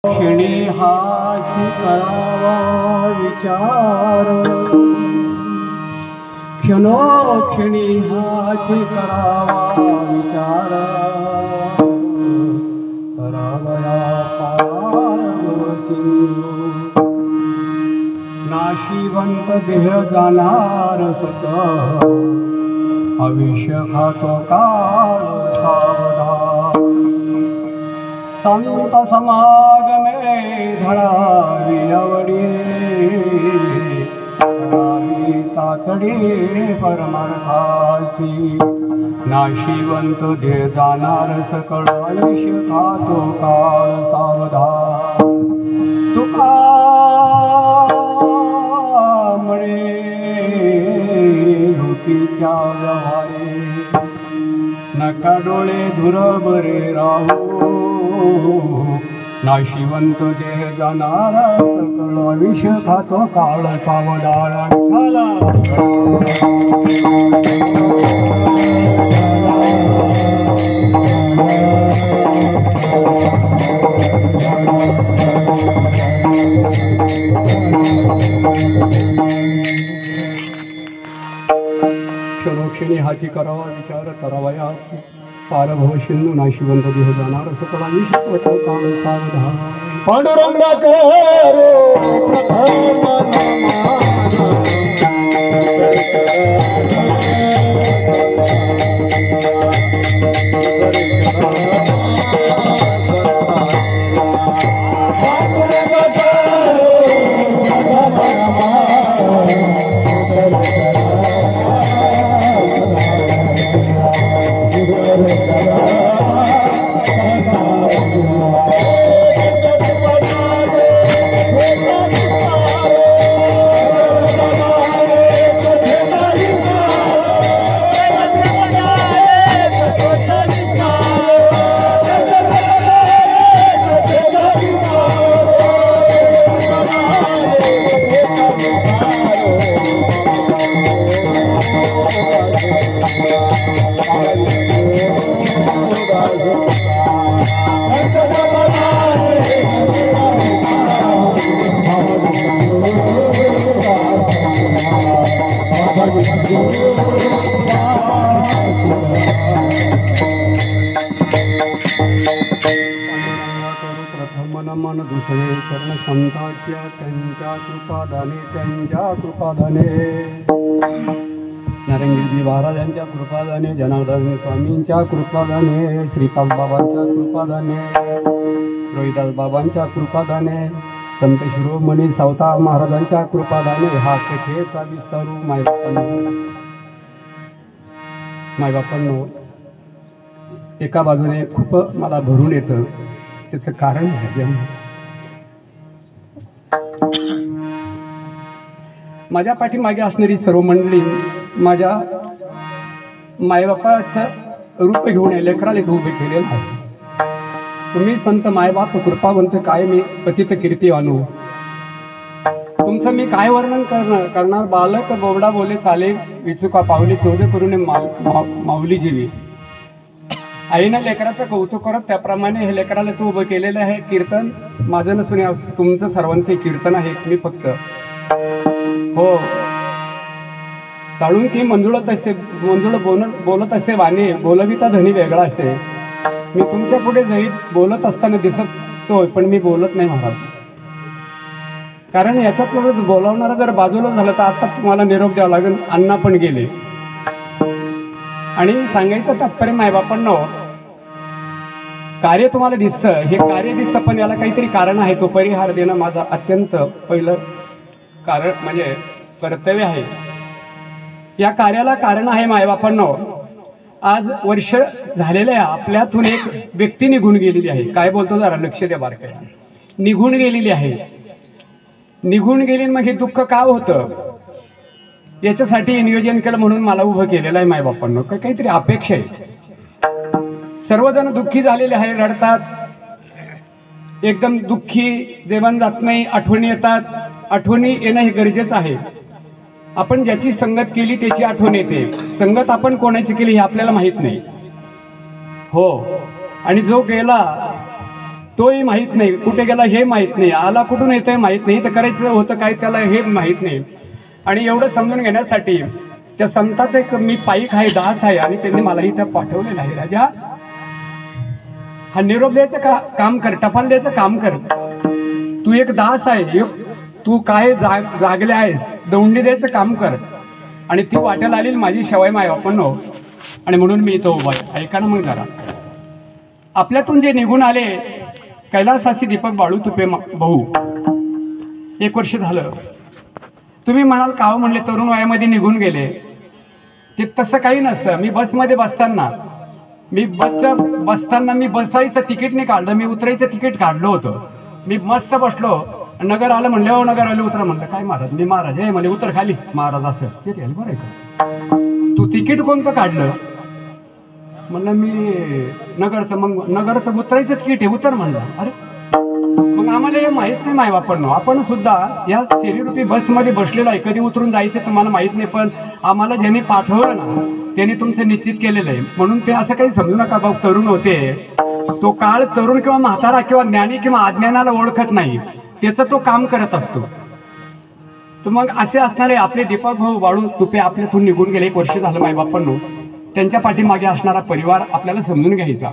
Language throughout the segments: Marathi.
क्षणी हाच करावा विचार, क्षणोक्षणी हाच करावा विचार, करावया पार सिंधू नाशिवंत देह जाणार सत, आयुष्य खातो काळ सावधान, संत समागमे धडावी आवडी, धडावी तातडी परमार्थाची, नाशिवंत देह जाणार सकळ, आयुष्य खातो काळ सावधान, तुका म्हणे लोकीच्या व्यवहारे, नका डोळे धुर बरे राहू, नाशिवंत देह जाणारा सकळ, आयुष्य खातो काळ सावधान, क्षणोक्षणी हाची करावा विचार, करावया पारभव सिंधू नाशिवंत देह जाणार सकळ, आयुष्य खातो काळ सावधान, पांडुरंगा मन दुसरे कर्ण संताच्या, त्यांच्या कृपादाने, त्यांच्या कृपादाने, नारंगीजी महाराजांच्या कृपादाने, जनार्दन स्वामींच्या कृपादाने, श्रीपाद बाबांच्या कृपादाने, रोहिदास बाबांच्या कृपादाने, संत शिरोमणी सावता महाराजांच्या कृपादाने, हा कथेचा विस्तारू मायबापांनो एका बाजूने खूप मला भरून येतं, त्याचं कारण आहे जन्म. माझ्या पाठीमागे असणारी सर्व मंडळी माझ्या मायबापाचं रूप घेऊन लेकराला इथं उभे केलेलं आहे. तुम्ही संत मायबाप कृपावंत काय मी पतित कीर्ती आणू, तुमचं मी काय वर्णन करणार. बालक बोबडा बोले चाले विचुका पावली, चोज करून माऊली जीवी. आईनं लेकराचं कौतुक करत त्याप्रमाणे हे लेकराला तू उभं केलेलं आहे. कीर्तन माझं नसून तुमचं सर्वांचे कीर्तन आहे. मी फक्त हो साळून की मंजुळत असे, मंजुळ बोलत असे वाणे, बोलविता धनी वेगळा असे. मी तुमच्या पुढे जरी बोलत असताना दिसतोय, पण मी बोलत नाही महाराज. कारण याच्यातलं बोलावणारा जर बाजूला झालं तर आता तुम्हाला निरोप द्यावा लागेल. अण्णा पण गेले. आणि सांगायचं तात्पर्य मायबापांना, कार्य तुम्हाला दिसतं, हे कार्य दिसतं, पण याला काहीतरी कारण आहे. तो परिहार देणं माझं अत्यंत पहिलं कारण म्हणजे कर्तव्य आहे. या कार्याला कारण आहे मायबापांना. आज वर्ष झालेलं आहे, आपल्यातून एक व्यक्ती निघून गेलेली आहे. काय बोलतो जरा लक्ष द्या बारकाईने. निघून गेलेली आहे. निघून गेली मग हे दुःख का होतं, याच्यासाठी नियोजन केलं म्हणून मला उभं केलेलं आहे मायबापांना. काहीतरी अपेक्षा आहे. सर्वजण दुःखी झालेले आहे, रडतात. एकदम दुःखी जेवण जात नाही, आठवणी येतात. आठवणी येणं हे गरजेचं आहे. आपण ज्याची संगत केली त्याची आठवण येते. संगत आपण कोणाची केली हे आपल्याला माहित नाही. हो, आणि जो गेला तोही माहीत नाही, कुठे गेला हे माहीत नाही, आला कुठून येतोय माहीत नाही, तर करायचं होतं काय त्याला हे माहीत नाही. आणि एवढं समजून घेण्यासाठी त्या संताचं एक मी पाईक आहे, दास आहे, आणि त्यांनी मलाही त्या पाठवलेलं आहे. राजा, हा निरोप द्यायचं काम कर, टपाल द्यायचं काम कर. तू एक दास आहे, तू काय जागले आहेस, दौंडी द्यायचं काम कर. आणि ती वाटेला आली माझी शेवाय माय आपण हो. आणि म्हणून मी इथं उभा आहे. ऐका ना मग जरा, आपल्यातून जे निघून आले कैलासवासी दीपक बाळू तुपे भाऊ, 1 वर्ष झालं. तुम्ही म्हणाल काव म्हणले तरुण वयामध्ये निघून गेले, ते तसं काही नसतं. मी बसमध्ये बसताना मी बसायचं तिकीट नाही काढलं, मी उतरायचं तिकीट काढलं होतं. मी मस्त बसलो, नगर आलं म्हणले, हो नगर आले उतरा म्हणलं. काय महाराज? मी महाराज आहे म्हणे, उतर खाली. महाराज असं ते बरं आहे का? तू तिकीट कोणतं काढलं? म्हणलं मी नगरचं. मग नगरचं उतरायचं तिकीट आहे, उतर म्हणलं. अरे मग आम्हाला हे माहीत नाही माय बापांनो, आपण सुद्धा या शरीरूपी बसमध्ये बसलेलो आहे. कधी उतरून जायचं तुम्हाला माहीत नाही, पण आम्हाला ज्यांनी पाठवलं ना त्याने तुमचं निश्चित केलेलं आहे. म्हणून ते असं काही समजू नका भाऊ, तरुण होते. तो काळ तरुण किंवा म्हातारा किंवा ज्ञानी किंवा अज्ञानाला ओळखत नाही, त्याचं तो काम करत असतो. तर मग असे असणारे आपले दीपक भाऊ बाळू तुपे आपल्यातून निघून गेले, 1 वर्ष झालं मायबापांनो. त्यांच्या पाठीमागे असणारा परिवार आपल्याला समजून घ्यायचा.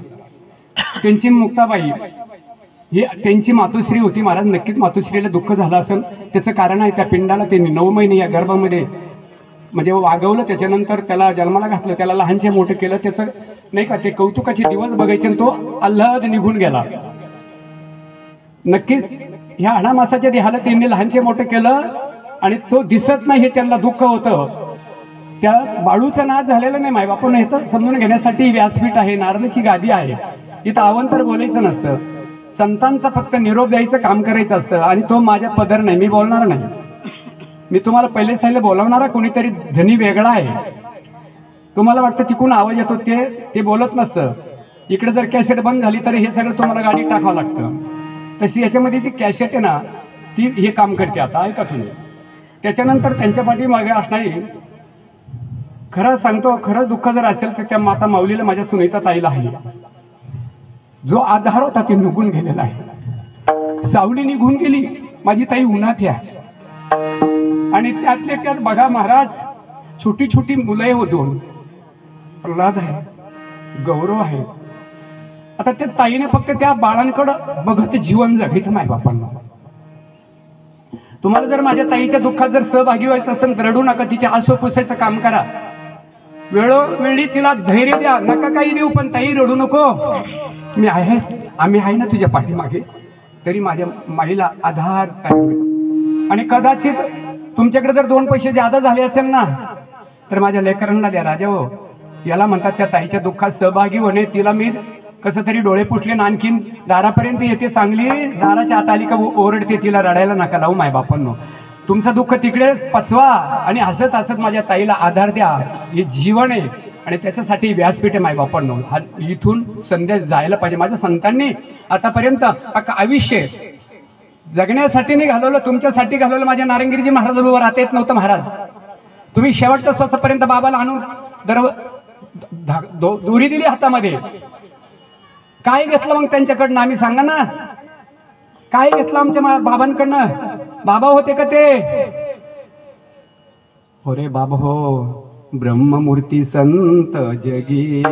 त्यांची मुक्ताबाई ही त्यांची मातोश्री होती. महाराज, नक्कीच मातोश्रीला दुःख झालं असेल. त्याचं कारण आहे, त्या पिंडाला त्यांनी 9 महिने या गर्भामध्ये म्हणजे वागवलं. त्याच्यानंतर त्याला जन्माला घातलं, त्याला लहानचे मोठं केलं. त्याचं नाही का ते कौतुकाचे दिवस बघायचे, आणि तो अल्लाद निघून गेला. नक्कीच ह्या अनामासाच्या देहाला त्यांनी लहानचे मोठं केलं, आणि तो दिसत नाही हे त्यांना दुःख होतं. त्या बाळूचा नाच झालेला नाही मायबापून. हे तर समजून घेण्यासाठी व्यासपीठ आहे, नारदाची गादी आहे. इथं अवंतर बोलायचं नसतं, संतांचा फक्त निरोप द्यायचं काम करायचं असतं. आणि तो माझ्या पदर नाही, मी बोलणार नाही. मी तुम्हाला पहिले सांगितलं, बोलावणारा कोणीतरी धनी वेगळा आहे. तुम्हाला वाटतं तिकून आवाज येतो, ते बोलत नसतं. इकडे जर कॅसेट बंद झाली तर हे सगळं तुम्हाला गाडी टाकावं लागतं. तशी याच्यामध्ये ती कॅसेट आहे ना, ती हे काम करते. आता ऐका तुम्ही. त्याच्यानंतर त्यांच्या पाठीमागे असणारी, खरं सांगतो, खरं दुःख जर असेल तर त्या माता माऊलीला, माझ्या सुनीता ताईला आहे. जो आधार होता ते निघून गेलेला आहे. सावली निघून गेली, माझी ताई उन्हात या. आणि त्यातले त्यात बघा महाराज, छोटी छोटी मुलं आहे हो, 2 प्रल्हाद आहे, गौरव आहे. आता त्या ताईने फक्त त्या बाळांकडं बघत जीवन जगायचं मायबापांना. तुम्हाला जर माझ्या ताईच्या दुःखात जर सहभागी व्हायचं असेल तर रडू नका, तिचे आसू पुसायचं काम करा. वेळोवेळी तिला धैर्य द्या, नका काही देऊ, पण ताई रडू नको, मी आहे, आम्ही आहे ना तुझ्या पाठीमागे. तरी माझ्या माईला आधार होईल. आणि कदाचित तुमच्याकडे जर 2 पैसे जादा झाले असेल ना, तर माझ्या लेकरांना द्या. राजा हो, याला म्हणतात त्या ताईच्या दुःखात सहभागी होणे. तिला मी कसं तरी डोळे पुसले ना, आणखीन दारापर्यंत येते, चांगली दाराच्या आत आली का ओरडते. तिला रडायला नका लावू मायबापांनो. तुमचं दुःख तिकडे पचवा आणि हसत हसत माझ्या ताईला आधार द्या. हे जीवन आहे, आणि त्याच्यासाठी व्यासपीठ आहे मायबापांनो. हा इथून संदेश जायला पाहिजे. माझ्या संतांनी आतापर्यंत आयुष्य जगण्यासाठी नाही घालवलं, तुमच्यासाठी घालवलं. माझ्या नारंगीरजी महाराज बरोबर राहता येत नव्हतं महाराज. तुम्ही शेवटच्या स्वतःपर्यंत बाबाला आणून दोरी दिली हातामध्ये. काय घेतलं मग त्यांच्याकडनं? आम्ही सांगा ना, काय घेतलं आमच्या बाबांकडनं? बाबा होते का ते? हो रे बाबा हो, ब्रह्ममूर्ती संत जगी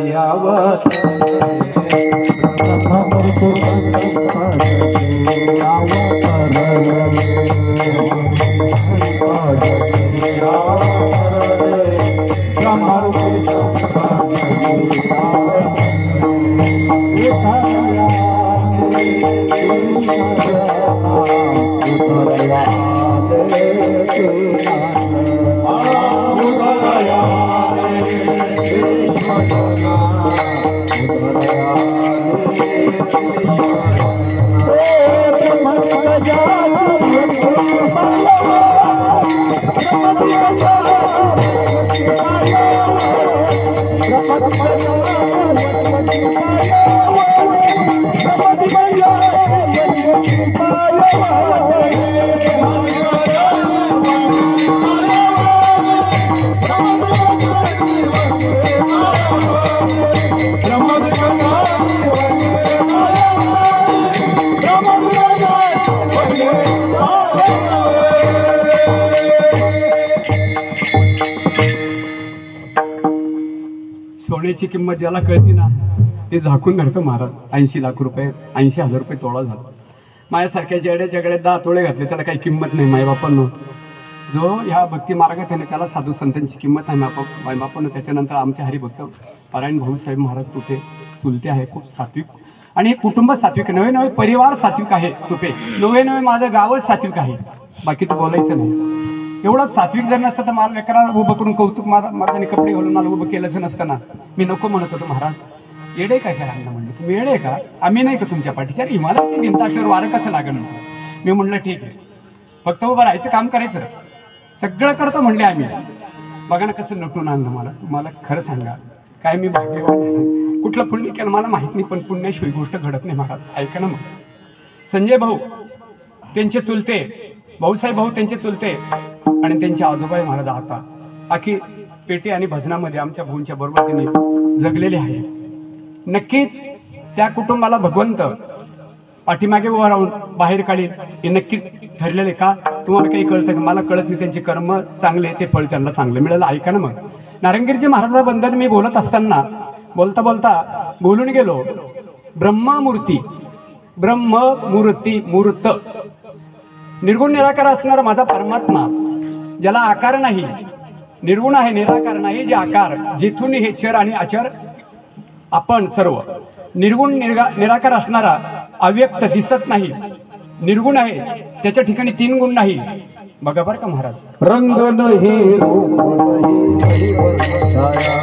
संपत्तीची किंमत ज्याला कळती ना ते झाकून धरतो महाराज. 80 लाख रुपये, 80,000 रुपये तोळा झाला. माझ्यासारख्या जेड्याच्याकडे 10 तोळे घातले त्याला काही किंमत नाही मायबापांनो. जो ह्या भक्ती मार्गात आहे त्याला साधू संतांची किंमत नाही मायबापांनो. त्याच्यानंतर आमचे हरिभक्त पारायण भाऊसाहेब महाराज तुपे चुलते आहे, खूप सात्विक आणि कुटुंब सात्विक, नवे नवे परिवार सात्विक आहे तुपे, नवे नवे माझं गावच सात्विक आहे. बाकीचं बोलायचं नाही. एवढं सात्विक जर नसतं तर मला लेकरा उभं करून कौतुक माझ्याने कपडे घालून मला उभं केलंच नसतं ना. मी नको म्हणत होतो महाराज. येडे काय करायला म्हणले तुम्ही, येडे का आम्ही नाही का तुमच्या पाठीच्या. हिमालयाची भिंत असल्यावर वारं कसं लागण. मी म्हणलं ठीक आहे, फक्त उभं राहायचं, काम करायचं, सगळं करतो म्हणले आम्ही. बघा ना कसं नटून आणलं मला. तुम्हाला खरं सांगा काय मी भाग्यवान, कुठलं पुण्य केलं मला माहित नाही, पण पुण्याशिवाय गोष्ट घडत नाही महाराज. ऐका ना मग. संजय भाऊ त्यांचे चुलते, भाऊसाहेब भाऊ त्यांचे चुलते आणि त्यांचे आजोबा महाराज आता आखी पेटी आणि भजनामध्ये आमच्या भाऊंच्या बरोबर त्यांनी जगलेले आहे. नक्कीच त्या कुटुंबाला भगवंत पाठीमागे उभा राहून बाहेर काढील हे नक्की ठरलेले. का तुम्हाला काही कळतं का? मला कळत नाही. त्यांचे कर्म चांगले, ते फळ त्यांना चांगलं मिळालं. ऐका ना मग. नारायणगिरीजी महाराजाबद्दल मी बोलत असताना बोलता बोलता बोलून गेलो. ब्रह्ममूर्ती, ब्रह्ममूर्ती, मूर्त, निर्गुण निराकार असणारा माझा परमात्मा, ज्याला आकार नाही, निर्गुण आहे, निराकार नाही, जे आकार, जिथून हे चर आणि अचर आपण सर्व, निर्गुण निराकार असणारा, अव्यक्त, दिसत नाही, निर्गुण आहे, त्याच्या ठिकाणी 3 गुण नाही. बघा बरं का महाराज. रंग नाही रूप नाही छाया,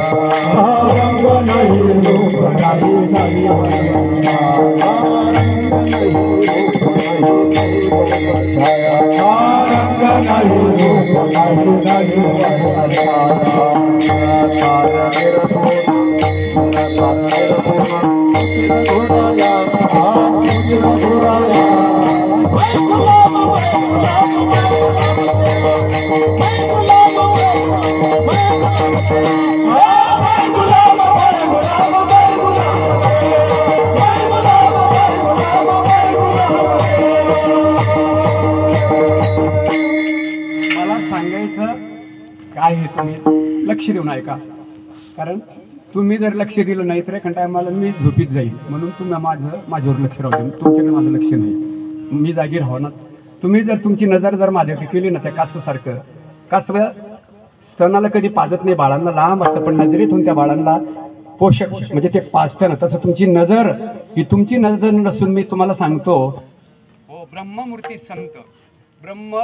रंग नाही रूप नाही काय हे तुम्ही लक्ष देऊन ऐका. कारण तुम्ही जर लक्ष दिलं नाही तर एखाद्या टायमाला मी झोपीत जाईल. म्हणून तुम्ही माझ्यावर लक्ष राहू दे. तुमच्याकडे माझं लक्ष नाही, मी जागी राहणार. तुम्ही जर तुमची नजर जर माझ्याकडे केली ना, त्या काससारखं, कासं स्तनाला कधी पाजत नाही, बाळांना लांब असतं, पण नजरेतून त्या बाळांना पोषक म्हणजे ते पाजतं ना, तसं तुमची नजर ही तुमची नजर नसून मी तुम्हाला सांगतो हो. ब्रह्ममूर्ती संत, ब्रह्म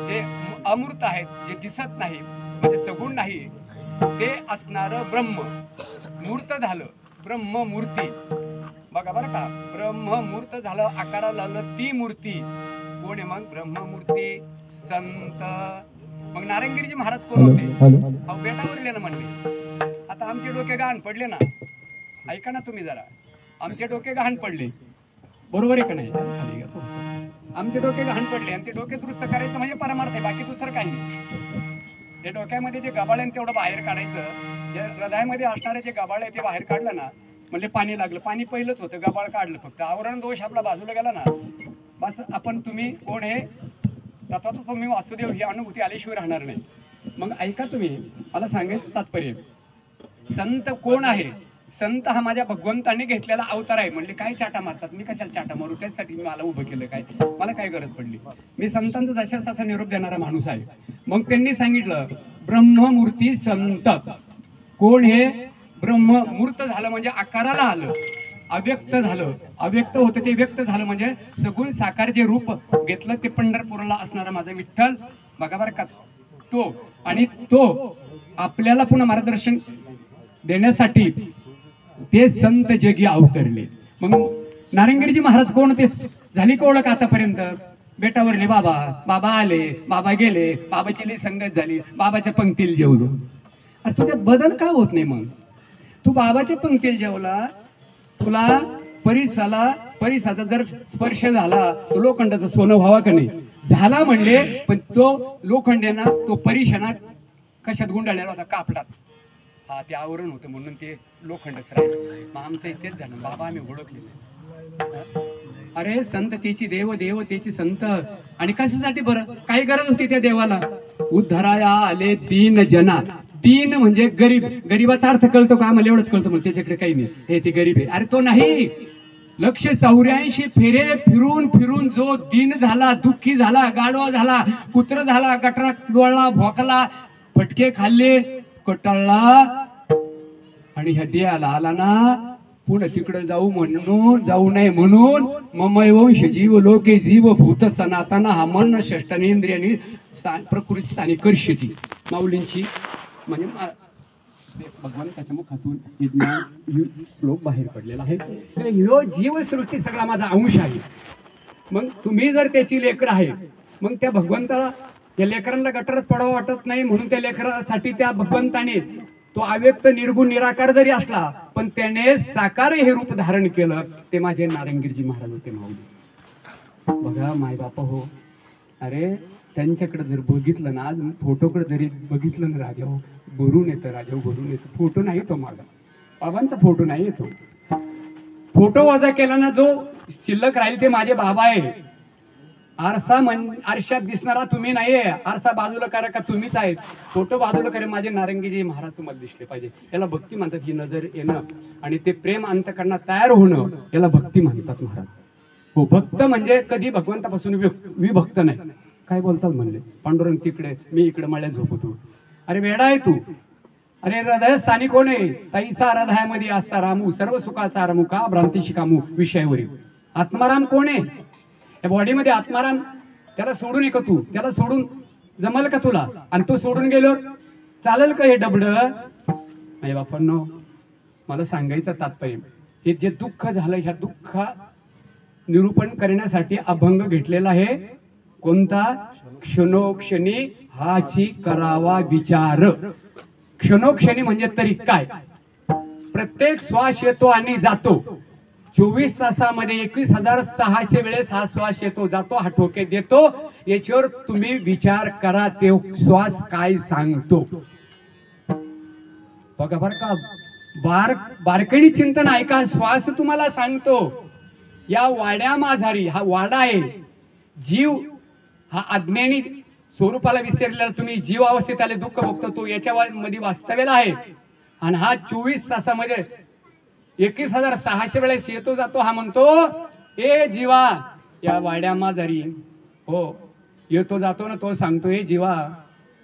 जे अमूर्त आहेत, जे दिसत नाही म्हणजे सगुण नाही, ते असणारं ब्रह्म मूर्त झालं, ब्रह्ममूर्ती. बघा बरं का, ब्रह्ममूर्त झालं, आकाराला आलं, ती मूर्ती कोण आहे मग? ब्रह्ममूर्ती संत. मग नारायणगिरीजी महाराज कोण होते? अहो बेटावरले ना म्हणले. आता आमचे डोके गहाण पडले ना. ऐका ना तुम्ही जरा, आमचे डोके गहाण पडले, बरोबर आहे का नाही? आमचे डोके गहाण पडले आणि ते डोके दुरुस्त करायचं म्हणजे परमार्थ आहे, बाकी दुसरं काही नाही. ते डोक्यामध्ये जे गबाळ आहे तेवढं बाहेर काढायचं. जे हृदयामध्ये असणारे जे गबाळ आहे ते बाहेर काढलं ना, म्हणजे पाणी लागलं. पाणी पहिलंच होतं, गबाळ काढलं फक्त. आवरण दोष आपला बाजूला गेला ना, बस आपण तुम्ही कोण आहे तत्वाचं तुम्ही वासुदेव ही अनुभूती आल्याशिवाय राहणार नाही. मग ऐका तुम्ही, मला सांगायचं तात्पर्य, संत कोण आहे? संत हा माझ्या भगवंताने घेतलेला अवतार आहे. म्हणले काय चाटा मारतात? मी कशाला चाटा मारू? त्यासाठी मी मला उभं केलं, काय मला काय गरज पडली? मी संतांचा जशाच तसा निरोप देणारा माणूस आहे. मग त्यांनी सांगितलं ब्रह्ममूर्ती संत कोण हे? ब्रह्ममूर्त झालं म्हणजे आकाराला आलं, अव्यक्त झालं, अव्यक्त होतं ते व्यक्त झालं म्हणजे सगुण साकार जे रूप घेतलं ते पंढरपूरला असणारा माझा विठ्ठल. बघा बरं का, तो आणि तो आपल्याला पुन्हा मार्गदर्शन देण्यासाठी ते संत जगी अवतरले. मग नारायणगिरीजी महाराज कोण होते? झाली का ओळख आतापर्यंत? बेटावरले बाबा, बाबा आले, बाबा गेले, बाबाची लई संगत झाली, बाबाच्या पंक्तीला जेवलो. अरे तुझ्यात बदल का होत नाही? मग तू बाबाच्या पंक्तीला जेवला, तुला परिसाचा जर स्पर्श झाला तो लोखंडाचं सोनं व्हावा का नाही? झाला म्हणले, पण तो लोखंडेना तो परिशना कशात गुंडाळलेला होता? कापडात. हा ते आवरण होतं म्हणून ते लोखंडच राहिलं. मग आमचं इथेच झालं, बाबा आम्ही ओळखलेलं. अरे संत तेची देव, देव तेची संत. आणि कशासाठी बरं? काय गरज होती त्या देवाला? उद्धराया आले 3 जना. दीन म्हणजे गरीब. गरीबाचा अर्थ कळतो का? मला एवढंच कळतं, मग त्याच्याकडे काही नाही, हे ते गरीब आहे. अरे तो नाही. 184 फेरे फिरून फिरून जो दीन झाला, दुःखी झाला, गाडवा झाला, कुत्र झाला, गटरात लोळला, भोकला, फटके खाल्ले, कटाळला आणि ह्या देहाला आला ना, पुढे तिकडे जाऊ नये म्हणून ममय वंश जीव लोके जीव भूत सनातना हा मन षष्टनेंद्रियांनी प्रकृती स्थानी कर्षती. माऊलींची म्हणजे भगवंताच्या मुखातून श्लोक बाहेर पडलेला आहे. ह्यो जीवसृष्टी सगळा माझा अंश आहे. मग तुम्ही जर त्याची लेकर आहे, मग त्या भगवंताला, त्या लेकरांना गटारात पडावं वाटत नाही म्हणून त्या लेकरासाठी त्या भगवंताने तो अव्यक्त निर्गुण निराकार जरी असला, पण त्याने साकार हे रूप धारण केलं. ते माझे नारंगीरजी महाराज होते माऊली. बघा माय बापा हो, अरे त्यांच्याकडे जर बघितलं ना, आज फोटोकडे जरी बघितलं ना, राजा हो भरून येतं, राजा हो भरून येतं. फोटो नाही तो माझा, बाबांचा फोटो नाही येतो. फोटो वजा केला ना, जो शिल्लक राहील ते माझे बाबा आहे. आरशात दिसणारा तुम्ही नाहीये, आरसा बाजूला करा का तुम्हीच आहेत. फोटो बाजूला करा माझे नारंगीजी महाराज तुम्हाला दिसले पाहिजे. याला भक्ती म्हणतात. ही नजर येणं आणि ते प्रेम अंतकरणात तयार होणं, याला भक्ती म्हणतात महाराज. हो, भक्त म्हणजे कधी भगवंतापासून विभक्त नाही. काय बोलतात म्हणले, पांडुरंग तिकडे, मी इकडे मळ्यात झोपतो. अरे वेडा आहे तू. अरे हृदय स्थानी कोण आहे? तैसा हृदयामध्ये असता रामू, सर्व सुखाचा रामू, का भ्रांती शिकामू विषयावरील. आत्माराम कोण आहे? या बॉडीमध्ये आत्माराम, त्याला सोडून का तू? त्याला सोडून जमल का तुला? आणि तो सोडून गेलो चालेल का हे डबड? नाही बापांनो, मला सांगायचं तात्पर्य, हे जे दुःख झालं, ह्या दुःख निरूपण करण्यासाठी अभंग घेतलेला आहे. कोणता? क्षणोक्षणी हाची करावा विचार. क्षणोक्षणी म्हणजे तरी काय? प्रत्येक श्वास येतो आणि जातो. 24 तासामध्ये 21,600 वेळेस हा श्वास येतो जातो, हा ठोके देतो. याच्यावर तुम्ही विचार करा, ते श्वास काय सांगतो. बघा बरं का, बारकाईने चिंतन ऐका. श्वास तुम्हाला सांगतो. या वाड्या माझारी, हा वाडा आहे. जीव हा अज्ञानी स्वरूपाला विसरलेला, तुम्ही जीव अवस्थेत आले, दुःख भोगतो, तो याच्या मध्ये वास्तव्याला आहे. आणि हा 24 तासामध्ये 21,600 वेळेस येतो जातो. हा म्हणतो, ए जीवा या वाड्या माझारी, हो येतो जातो ना, तो सांगतो, ए जीवा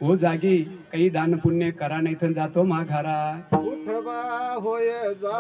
हो जागी, काही दान पुण्य करा, नाही तर जातो माघारा. उठवा होय जा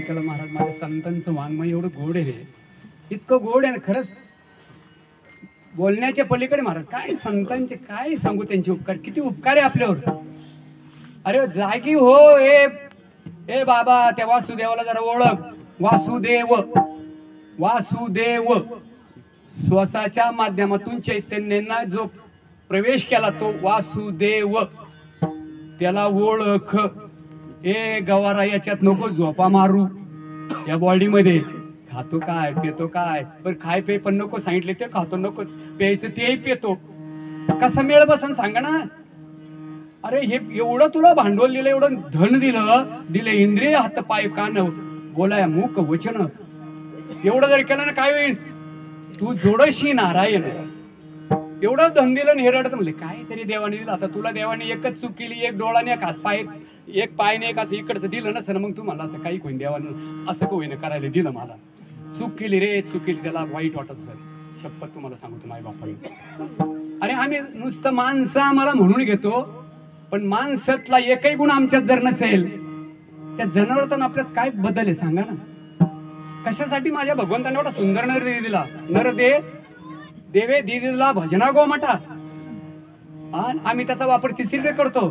महाराज, माझ्या संतांचं वाङ्मय एवढं गोड आहे, इतकं गोड आहे ना, खरंच बोलण्याच्या पलीकडे महाराज. काय संतांचे काय सांगू, त्यांचे उपकार, किती उपकार आहे आपल्यावर. अरे जागी हो, ए बाबा, त्या वासुदेवाला जरा ओळख. वासुदेव, वासुदेव श्वासाच्या माध्यमातून चैतन्यांना जो प्रवेश केला, तो वासुदेव, त्याला ओळख. ए गवारा, याच्यात नको झोपा मारू. या बॉडीमध्ये खातो काय, पितो काय, पण खाय पे पण नको सांगितले ते खातो, नको प्यायचं तेही पितो. कसा मेळ बसन सांगा ना. अरे हे एवढं तुला भांडवल दिलं, एवढं धन दिले इंद्रिय, हात पाय कान बोलाय मूक वचन, एवढं जर केलं ना काय होईल, तू जोडशी नारायण. एवढं धन दिलं आणि हे रडत म्हणले काहीतरी देवाने दिलं. आता तुला देवाने एकच चूक केली, एक डोळाने एक हात पाय, एक पायने एक असं इकडचं दिलं नसेल, मग तू मला असं काही कोण देवानं असं कोणी करायला दिलं. मला चूक केली रे, चूक केली, त्याला वाईट वाटत सर. शपथ तुम्हाला सांगतो माय बापाने. अरे आम्ही नुसतं माणसं आम्हाला म्हणून घेतो, पण माणसातला एकही गुण आमच्यात जर नसेल, त्या जनावरात आपल्यात काय बदल आहे सांगा ना. कशासाठी माझ्या भगवंताने एवढा सुंदर नर दिला. नर देवे दिला भजना गो मठा, आणि आम्ही त्याचा वापर तिसरीकडे करतो.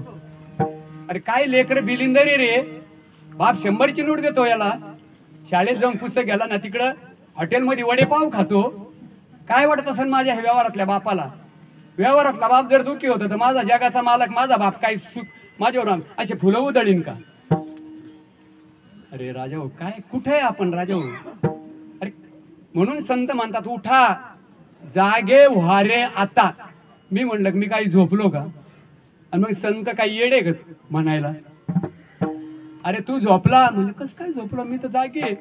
अरे काय लेकर बिलिंदरी रे, बाप 100ची नोट देतो याला, शाळेत जाऊन पुस्तक घ्यायला ना, तिकडं हॉटेलमध्ये वडेपाव खातो. काय वाटत असेल माझ्या व्यवहारातल्या बापाला. व्यवहारातला बाप जर दुःखी होता तर माझा जगाचा मालक माझा बाप काय माझ्यावर असे फुलं उधळीन का. अरे राजा हो, काय कुठे आहे आपण राजा हो. अरे म्हणून संत म्हणतात उठा जागे व्हारे आता. मी म्हणलं मी काही झोपलो का, आणि मग संत काही येडे ग म्हणायला. अरे तू झोपला म्हणजे कसं काय झोपलो, मी तर जागे.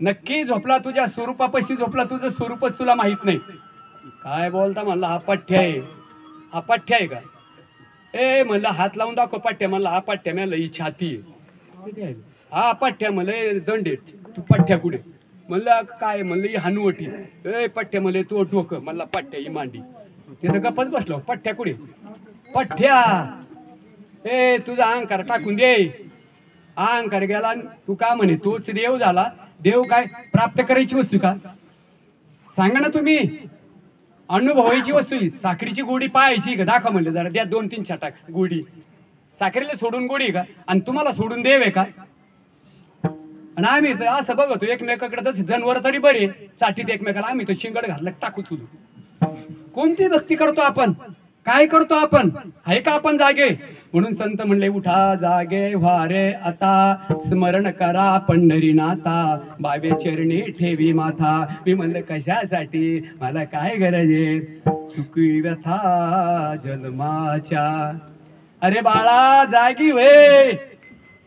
नक्की झोपला, तुझ्या स्वरूपापाशी झोपला, तुझं स्वरूपच तुला माहित नाही. काय बोलता म्हणला हा पठ्य आहे. हा पठ्य आहे का. ए म्हणलं हात लावून दाखव पठ्या. म्हणला हा पठ्या. म्हणलं ही छाती आहे. हा पठ्या. म्हणलं दंडे तू पठ्या कुठे. म्हणलं काय. म्हणलं ही हनुवटी. ए पठ्या. म्हणले तो डोकं. म्हणला पठ्या ही मांडी. तिथं गप्पच बसलो. पठ्या कुठे. पठ्या. ए तुझा अहंकार टाकून दे. अहंकार गेला. तू का म्हणे तोच देव झाला. देव काय प्राप्त करायची वस्तू का सांगा ना तुम्ही. अनुभवायची वस्तू. साखरीची गोडी पाहायची का दाखवा म्हणले जरा. द्या 2-3 छटाक गोडी. साखरेला सोडून गोडी का, आणि तुम्हाला सोडून देव आहे का. आणि आम्ही तर असं बघतो एकमेकाकडे, तसे जनावर तरी बरे साठीत एकमेकाला, आम्ही तर शिंगड घातलं टाकू सुरू. कोणती भक्ती करतो आपण, काय करतो आपण, आहे का आपण जागे. म्हणून संत म्हणले उठा जागे व्हारे आता, स्मरण करा पंढरीनाथा, बाबे चरणी ठेवी माथा. मी म्हणलं कशासाठी, मला काय गरज आहे, चुकी व्यथा जन्माच्या. अरे बाळा जागी वे,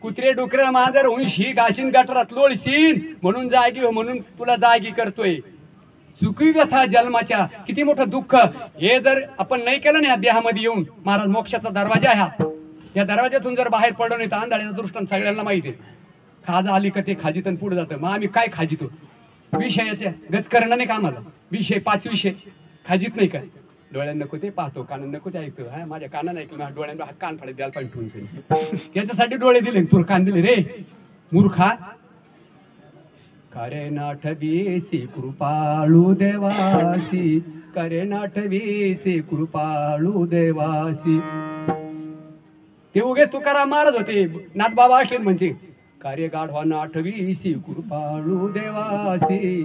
कुत्रे डुकर मांजर उंशी गाशीन गटरात लोळशीन, म्हणून जागी हो, म्हणून तुला जागी करतोय. चुकी व्यथा जन्माच्या. किती मोठं दुःख हे जर आपण नाही केलं ना या देहामध्ये येऊन. महाराज मोक्षाचा दरवाजा आहे हा. या दरवाज्यातून जर बाहेर पडलो नाही तर आंधळ्याचा दृष्टांत सगळ्यांना माहिती आहे. खाजा आली का ते खाजीत आणि पुढे जातं. मग आम्ही काय खाजितो विषयाच्या गच करणं नाही का आम्हाला. विषय 5 विषय खाजीत नाही का. डोळ्यांना नको ते पाहतो, कानांना नको ते ऐकतो. हा माझ्या कानानं ऐकलं, माझ्या डोळ्यांना हा कान फाडत द्यायला पाहिजे ठेवून. त्याच्यासाठी डोळे दिले, तुला कान दिले रे मूर्खा. करे नाठवीसी कृपाळू देवासी, करे नाठवीसी कृपाळू देवासी. ते उगे तुकाराम महाराज होते, नाथबाबा असले म्हणजे कार्य गाढवा नाठवीसी कृपाळू देवासी,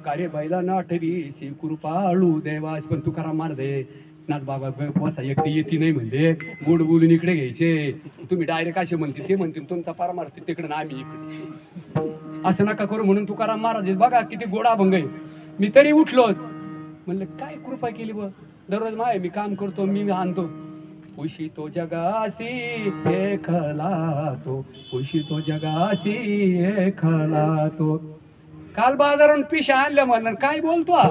कार्य बैला नाठवीसी कृपाळू देवासी. पण तुकाराम महाराज आहे नाथबाबा बसा एकटी येती नाही म्हणले, गोड बोलून इकडे घ्यायचे. तुम्ही डायरेक्ट असे म्हणते ते म्हणतील तुमचा पारमार्थ तिकडे ना आम्ही इकडे. असं नका करू. म्हणून तुकाराम महाराज बघा किती गोडा अभंग आहे. मी तरी उठलो म्हणलं काय कृपा केली ब. दररोज माय मी काम करतो, मी आणतो. खुशी तो जगासी एकला तो, खुशी तो जगासी एकला तो. काल बाजारात पिशा आणल्या म्हणलं काय बोलतो हा.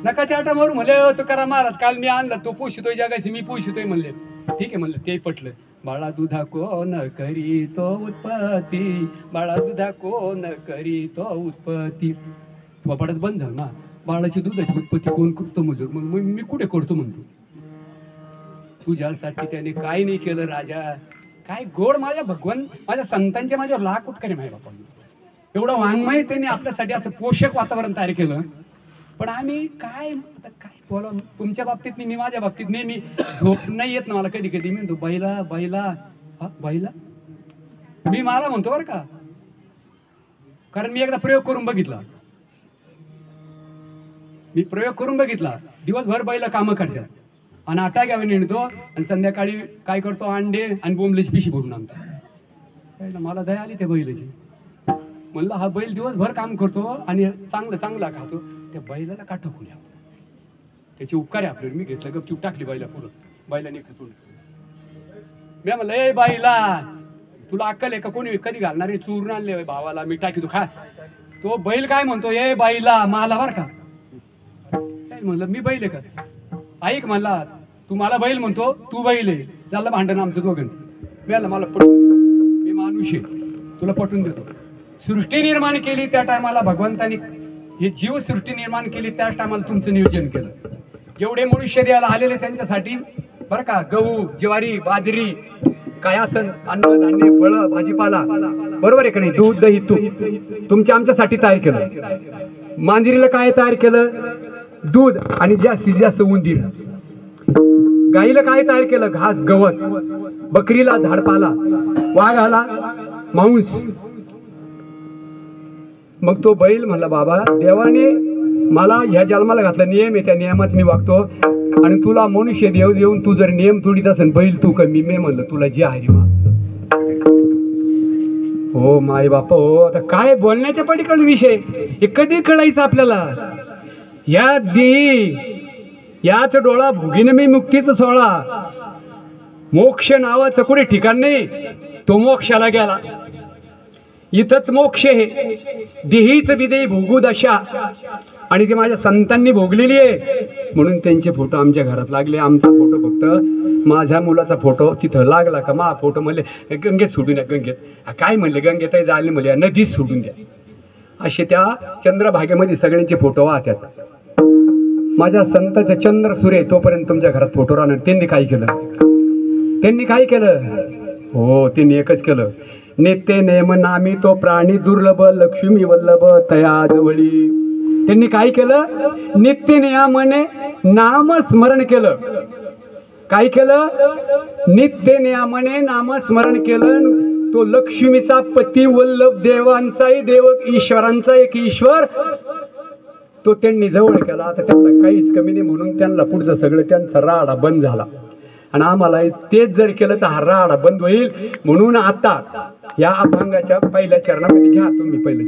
नका चाटा मारू म्हणले तुकाराम महाराज काल मी आणला तो पोषितोय जगाशी, मी पोषितोय म्हणले. ठीक आहे म्हणलं ते पटलं. बाळा दुधा कोण करी तो उत्पत्ती, बाळा दुधा कोण करी तो उत्पत्ती. पडत बंद झालं ना. बाळाची दुधाची उत्पत्ती कोण करतो म्हणतो. मग मी कुठे करतो म्हणतो. तुझ्यासाठी त्याने काय नाही केलं राजा. काय गोड माझ्या भगवान माझ्या संतांच्या माझ्यावर लाख उत्कारी माझ्या बापांनी. एवढं वाङ्मय त्यांनी आपल्यासाठी असं पोषक वातावरण तयार केलं. पण आम्ही काय बोला. तुमच्या बाबतीत मी माझ्या बाबतीत नेहमी झोप नाही येत ना मला. कधी कधी मी म्हणतो बैला बैला बैला. मी मला म्हणतो बरं का, कारण मी एकदा प्रयोग करून बघितला. मी प्रयोग करून बघितला. दिवसभर बैला कामं करतात आणि आटा घ्यावे नेतो आणि संध्याकाळी काय करतो अंडे आणि बोंबल्याची पिशी भरून आणतो. मला दया आली त्या बैलाची. म्हणलं हा बैल दिवसभर काम करतो आणि चांगलं चांगला खातो, त्या बैलाला का टाकून यावं. त्याची उपकार आहे आपल्याला. मी घेतलं गपचूप टाकली बैला पुरं. बैलाने खचून मी म्हणलं ए बाईला तुला अक्कल आहे का कोणी कधी घालणार आहे चूर्ण आणले भावाला मी टाकी तू खा तो बैल काय म्हणतो ए बाईला मला बर का काय म्हणलं मी बैल आहे का ऐक म्हणला तू मला बैल म्हणतो तू बैल आहे झालं भांडण आमचं दोघं मिळालं मला पटून मी माणूस आहे तुला पटून देतो सृष्टी निर्माण केली त्या टायमाला भगवंतानी ही जीव सृष्टी निर्माण केली त्या टायमाला तुमचं नियोजन केलं जेवढे मनुष्य द्यायला आलेले त्यांच्यासाठी बरं का गहू ज्वारी बाजरी काय असन अन्न धान्य फळं भाजीपाला बरोबर आहे का नाही दूध दही तूप तुमच्या आमच्यासाठी तयार केलं मांजरीला काय तयार केलं दूध आणि जास्तीत जास्त उंदीर गाईला काय तयार केलं घास गवत बकरीला झाडपाला वाघाला मांस मग तो बैल म्हणला बाबा देवाने मला ह्या जन्माला घातला नियम आहे त्या नियमात मी वागतो आणि तुला मनुष्य देव देऊन तू जर नियम तोडीत असेल बैल तू कमी मी म्हणलं तुला जे आहे मा हो माय बापा हो आता काय बोलण्याच्या पलीकडे विषय हे कधी कळायचं आपल्याला या देही याच डोळा भुगीने मी मुक्तीच सोळा मोक्ष नावाचं कुठे ठिकाण नाही तो मोक्षाला गेला इथंच मोक्ष आहे देहीच विदेही भोगू दशा आणि ती माझ्या संतांनी भोगलेली आहे म्हणून त्यांचे फोटो आमच्या घरात लागले आमचा फोटो फक्त माझ्या मुलाचा फोटो तिथं लागला का मा फोटो म्हणले गंगेत सोडून द्या गंगेत काय म्हणले गंगेत जायला म्हणले नदीत सोडून द्या असे त्या चंद्रभागेमध्ये सगळ्यांचे फोटो वाहतात माझ्या संताचा चंद्र सूर्य तोपर्यंत तुमच्या घरात फोटो राहणार त्यांनी काय केलं हो त्यांनी एकच केलं नित्य नेम नामी तो प्राणी दुर्लभ लक्ष्मी वल्लभ तया जवळी त्यांनी काय केलं नित्य नियमाने नामस्मरण केलं काय केलं नित्य नियमाने नामस्मरण केलं तो लक्ष्मीचा पती वल्लभ देवांचाही देव ईश्वरांचा एक ईश्वर तो त्यांनी जवळ केला आता त्यांना काहीच कमी नाही म्हणून त्यांना पुढचं सगळं त्यांचा राडा बंद झाला आणि आम्हाला तेच जर केलं तर हा राडा बंद होईल म्हणून आता या अभंगाच्या पहिल्या चरणामध्ये घ्या तुम्ही पहिलं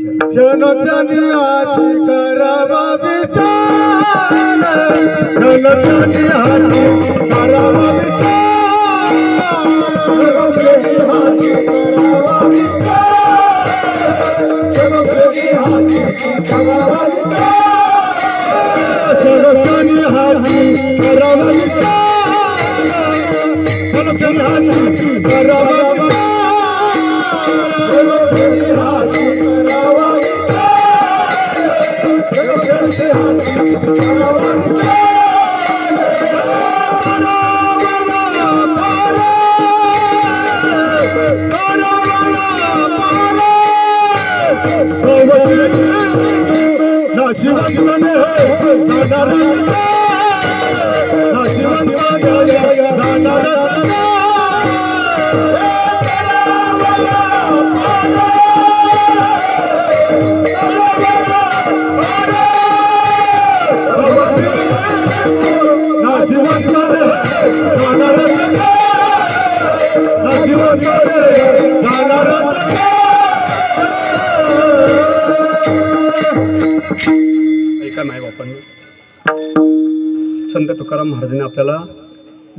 संत तुकाराम महाराजांनी आपल्याला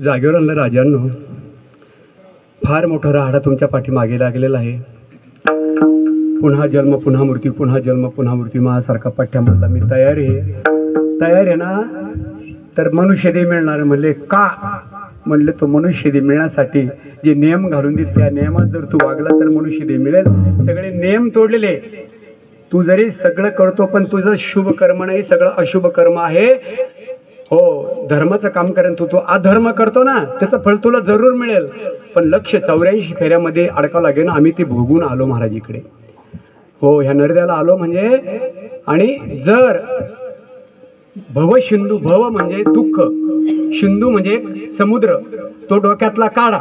जागेवर आणलं राजांनो फार मोठा राहाडा तुमच्या पाठीमागे लागलेला आहे पुन्हा जन्म पुन्हा मृत्यू पुन्हा जन्म पुन्हा मृत्यू माझ्यासारखा पठ्ठ्यामधला मी तयार आहे ना तर मनुष्यदेह मिळणार म्हणले का म्हणले तो मनुष्यदेह मिळण्यासाठी जे नियम घालून देईल त्या नियमात जर तू वागला तर मनुष्यदेह मिळेल सगळे नियम तोडलेले तू जरी सगळं करतो पण तुझं शुभ कर्म नाही सगळं अशुभ कर्म आहे हो धर्माचं काम करेन तू अधर्म करतो ना त्याचं फळ तुला जरूर मिळेल पण 184 फेऱ्यामध्ये अडकावं लागेल आम्ही ते भोगून आलो महाराज इकडे हो ह्या नरद्याला आलो म्हणजे आणि जर भवसिंधू भव म्हणजे दुःख सिंधू म्हणजे समुद्र तो डोक्यातला काढा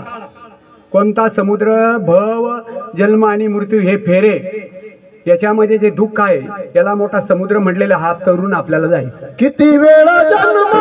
कोणता समुद्र भव जन्म आणि मृत्यू हे फेरे याच्यामध्ये जे दुःख आहे याला मोठा समुद्र म्हटलेला हा तरुण आपल्याला जायचं किती वेळा जन्म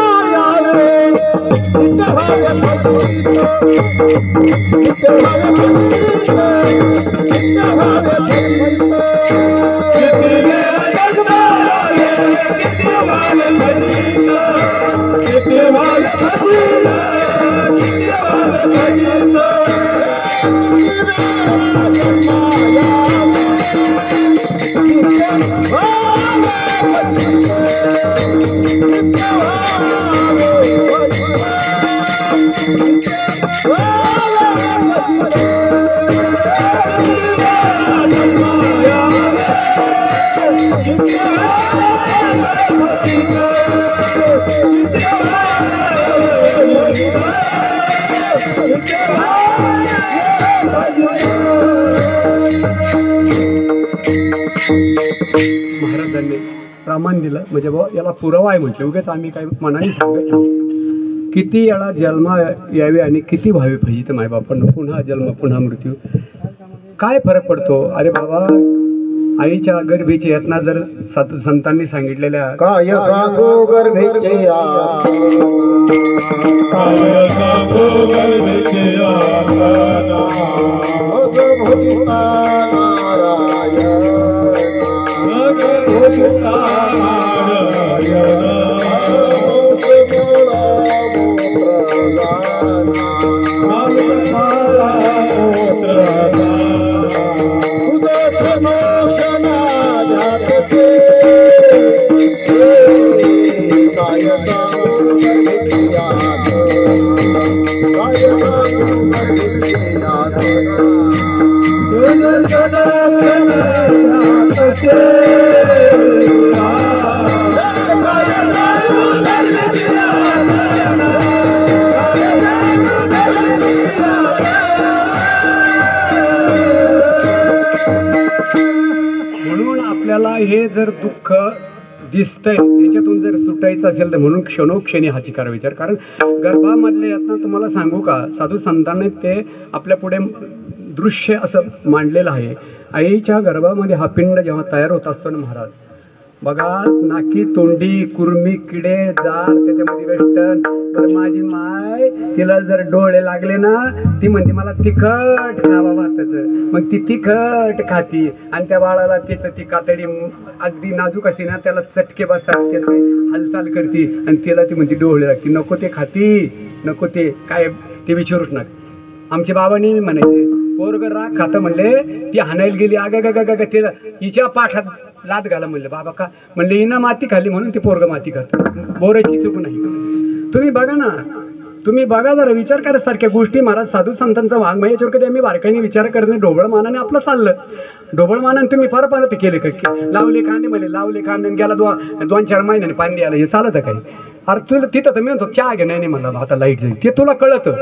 महाराजांनी प्रमाण दिलं म्हणजे बुवा याला पुरावा आहे म्हटलं. उगाच आम्ही काही मनाने सांगत नाही. किती वेळा जन्म यावे आणि किती व्हावे पाहिजे मायबापांना. पुन्हा जन्म पुन्हा मृत्यू. काय फरक पडतो? अरे बाबा, आईच्या गर्भीची यातना जर संतांनी सांगितलेल्या काय सांगू गर्भेचे म्हणून आपल्याला हे जर दुःख दिसतंय याच्यातून जर सुटायचं असेल तर म्हणून क्षणोक्षणी हाची करा विचार. कारण गर्भामधले यातना तुम्हाला सांगू का, साधू संतांनी ते आपल्या पुढे दृश्य असं मांडलेलं आहे. आईच्या गर्भामध्ये हा पिंड जेव्हा तयार होत असतो ना महाराज, बघा नाकी तोंडी कुर्मी किडे जाड त्याच्यामध्ये वेष्टन. तर माझी माय तिला जर डोळे लागले ना ती म्हणते मला तिखट खावा भाताचं. मग ती तिखट खाती आणि त्या बाळाला त्याचं ती कातडी अगदी नाजूक असते ना त्याला चटके बसतात, त्याचे हालचाल करते आणि तिला ती म्हणते डोळे लागते. नको ते खाती, नको ते काय ते विचारूच नका. आमचे बाबा नेहमी म्हणायचे पोरग राग खातं म्हणले ती हाणायला गेली आगा गा गा गा तिला हिच्या पाठात लात घाला म्हणलं. बाबा का म्हणले हिनं माती खाल्ली म्हणून ते पोरग माती खातं. बोराची चूक नाही. तुम्ही बघा ना, तुम्ही बघा जरा विचार करायसारख्या गोष्टी. महाराज साधू संतांचा वाङ्मय याच्यावर कधी आम्ही बारकाईने विचार करत नाही. ढोबळमानाने आपलं चाललं. ढोबळमानाने तुम्ही फार फार ते केले का लावले कांदे म्हणले लावले कांदे गेला 2-4 महिन्याने पाणी द्यायला हे चालत काही. अरे तुला तिथं तर मी म्हणतो चहा घे नाही म्हणलं आता लाईट जाईल. ते तुला कळतं,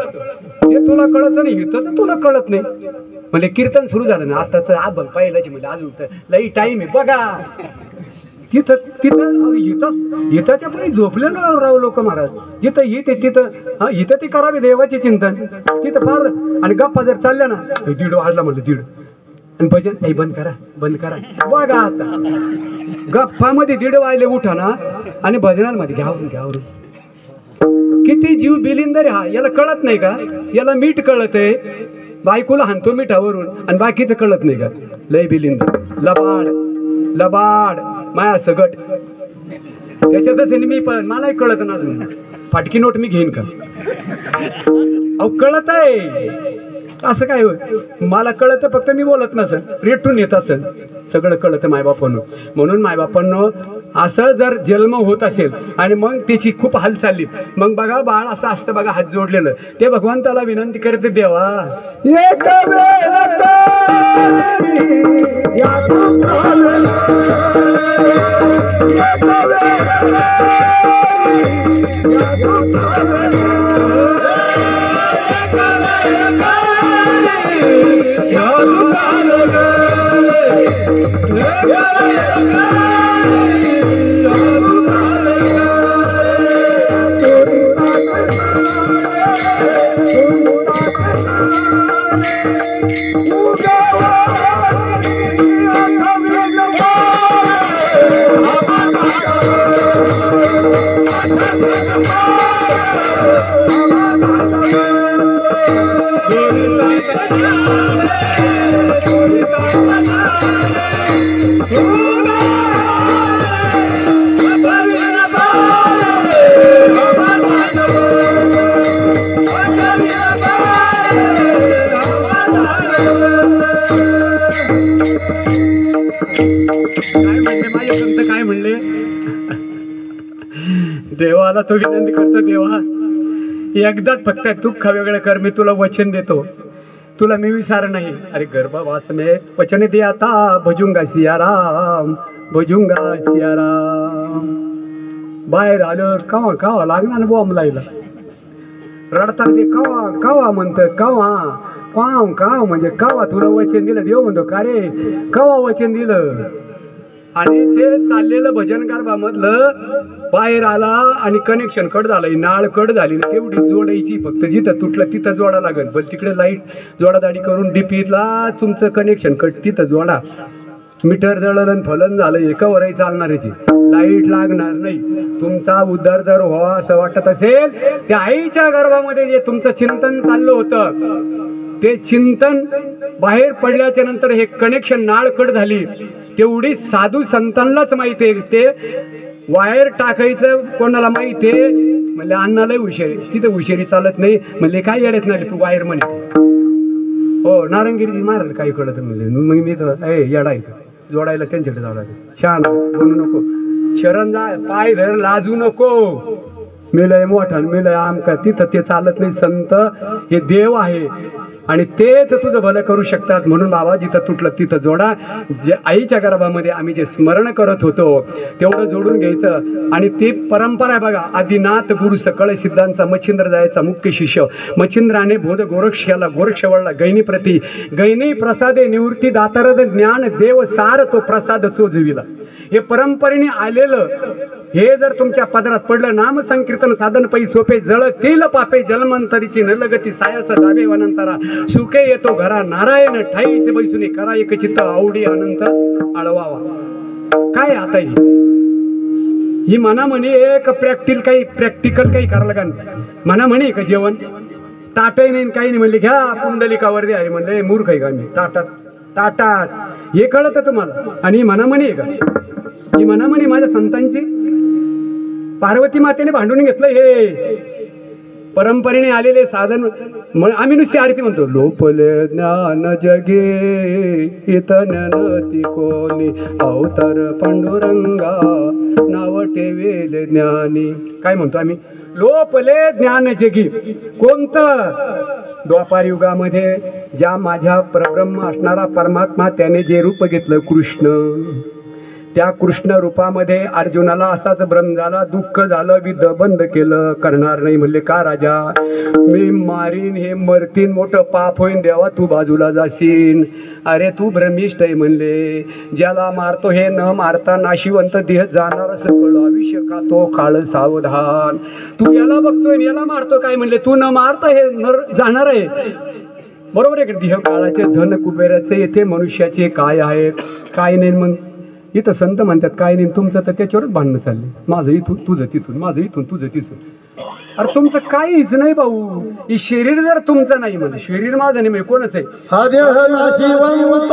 ते तुला कळतं नाही. इथं तर तुला कळत नाही. म्हणजे कीर्तन सुरू झालं ना आताच आबल पहिल्याची म्हणजे अजून तर लई टाईम आहे बघा. तिथं तिथं इथंच्या पण झोपलेलं राव लोक महाराज. जिथं येते तिथं इथं ते करावे देवाचे चिंतन तिथं फार. आणि गप्पा जर चालल्या ना 1:30 वाजला म्हणलं 1:30 आणि भजन नाही बंद करा बघा. आता गप्पामध्ये 1:30 वाजले उठा ना आणि भजनांमध्ये घ्यावरून किती जीव बिलिंदर हा. याला कळत नाही का? याला मीठ कळत आहे. बायकोला हाणतो मिठावरून आणि बाकीचं कळत नाही का? लय बिलिंदर लबाड माया सगट त्याच्यातच मी पण मलाही कळत ना अजून. फाटकी नोट मी घेईन का? अहो कळत आहे. असं काय मला कळतं फक्त मी बोलत नसेल रेटून येत असेल. सगळं कळतं मायबापांनो. म्हणून मायबापांनो असं जर जन्म होत असेल आणि मग त्याची खूप हाल चालली मग बघा बाळ असं असतं बघा हात जोडलेलं ते भगवंताला विनंती करते देवा माझे संत काय म्हणले देवाला तो विनंती करतो देवा एकदाच फक्त दुःख वेगळं कर मी तुला वचन देतो तुला मी विसार नाही. अरे गर्भवास में वचन दिया था भजूंगा सिया राम भजूंगा सिया राम. बाहेर आलं कवा कवा लागणार बॉम्ब लायला रडताना ते कवा कवा म्हणतं कवा काव काव म्हणजे कवा तुला वचन दिलं देव म्हणतो का रे कवा वचन दिलं आणि ते चाललेलं भजन गरबामधलं बाहेर आला आणि कनेक्शन कट झालं नाळ कट झाली तेवढी जोडायची फक्त जिथं तुटलं तिथं जोडा लागेल पण तिकडे लाईट जोडादाडी करून डीपीला तुमचं कनेक्शन कट तिथं जोडा मीटर जळलं फलन झालं एकावरही चालणार याची लाईट लागणार नाही तुमचा उद्धार जर व्हावा असं वाटत असेल त्या आईच्या गर्भामध्ये जे तुमचं चिंतन चाललं होतं ते चिंतन बाहेर पडल्याच्या नंतर हे कनेक्शन नाळ कट झाली तेवढी साधू संतांनाच माहिती आहे ते वायर टाकायचं कोणाला माहिती आहे म्हणजे अन्नालाही हुशारी तिथं हुशारी चालत नाही म्हणजे काय येडत नाही तू वायर म्हणे हो नारंगिरी मारल काही कळत म्हणजे मग मी तर येडा जोडायला त्यांच्याकडे जावं छान बोलू नको शरण जाय पाय धर लाजू नको मेलय मोठा मेलय आमका तिथं ते चालत नाही संत हे देव आहे आणि तेच तुझं भलं करू शकतात म्हणून बाबा जिथं तुटलं तिथं जोडा जे आईच्या गर्भामध्ये आम्ही जे स्मरण करत होतो तेवढं जोडून घ्यायचं आणि ती परंपरा आहे बघा आदिनाथ गुरु सकळ सिद्धांचा मच्छिंद्र जायचा मुख्य शिष्य मच्छिंद्राने बोध गोरक्ष केला गोरक्ष वळला गैनी प्रती गैनी प्रसादे निवृत्ती दातारद ज्ञान देव सार तो प्रसाद चोजविला हे परंपरेने आलेलं हे जर तुमच्या पदरात पडलं नाम संकीर्तन साधन पै सोपे जळतील पापे जन्मंतरीची नलगती सायास जावे वनंतरा सुखे येतो घरा नारायण ठाईचे बैसुनी करा एक चित्त आवडी अनंत आळवावा काय आता ही मना म्हणे एक प्रॅक्टिकल काही करायला का मना म्हणे का जेवण ताटही नाही काही नाही म्हणले घ्या पुंडलिकावर दे आहे म्हणले मूर्ख आहे का मी ताटात हे कळत तुम्हाला आणि मना म्हणे का ही मना म्हणे माझ्या संतांची पार्वती मातेने भांडून घेतलं हे परंपरेने आलेले साधन आम्ही नुसती आरती म्हणतो लोपले ज्ञान जगे इतनती कोणी अवतार पांडुरंगा नाव ठेवेल ज्ञानी काय म्हणतो आम्ही लोपले ज्ञान जगी कोणतं द्वापार युगामध्ये ज्या माझ्या परब्रह्म असणारा परमात्मा त्याने जे रूप घेतलं कृष्ण त्या कृष्ण रूपामध्ये अर्जुनाला असाच भ्रम झाला दुःख झालं विध बंद केलं करणार नाही म्हणले का राजा मी मारीन हे मरतीन मोठं पाप होईन देवा तू बाजूला जाशील अरे तू भ्रमिष्ठ आहे म्हणले ज्याला मारतो हे न मारता नाशिवंत देह जाणार सकळ आयुष्य का तो काळ सावधान तू याला बघतोय याला मारतो काय म्हणले तू न मारता हे नर जाणार आहे बरोबर आहे का देह काळाचे धन कुबेराचे येथे मनुष्याचे काय आहे काय नाही मग इथं संत म्हणतात काय नाही तुमचं तर त्याच्यावरच भांडणं चालले माझं इथून तुझं तिथून माझं इथून तुझं तिथून अरे तुमचं काहीच नाही भाऊ हे शरीर जर तुमचं नाही म्हणजे शरीर माझं नाही म्हणजे कोणच आहे हा देह नाशिवंत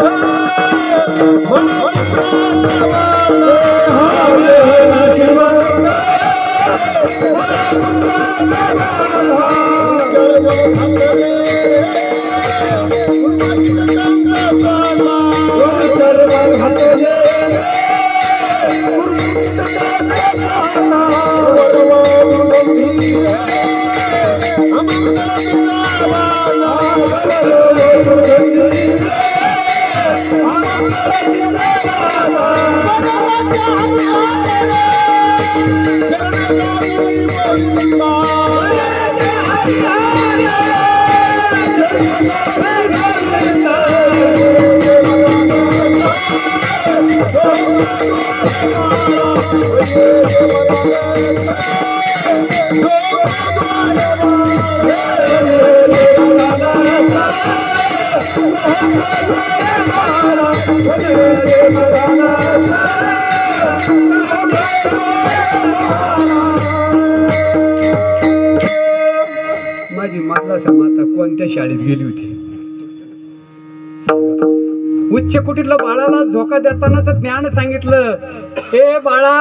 माझी माता माता कोणत्या शाळेत गेली होती उच्च कुटीतल्या बाळाला झोका देतानाच ज्ञान सांगितलं ए बाळा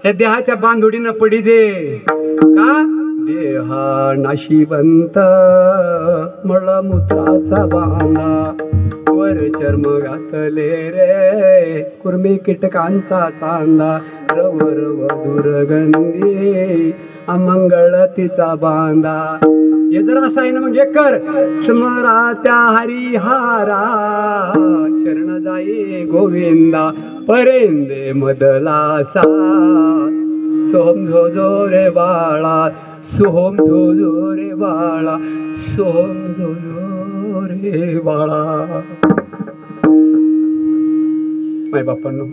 या देहाच्या बांधुडीनं पडी दे का देहा नाशिवंत मळमूत्राचा बांधा वर चर्म घातले रे कुर्मी कीटकांचा सांदा रव रव दुर्गंधी अमंगळ तिचा बांधा हे जर असं आहे ना मग एक कर स्मरा त्या हरिहारा शरण जाई गोविंदा परेंदे मदलासा सोहम झोझो रे बाळा, सोहम झोझो रे बाळा, सोहम झोझो रे बाळा. माय बापांनो,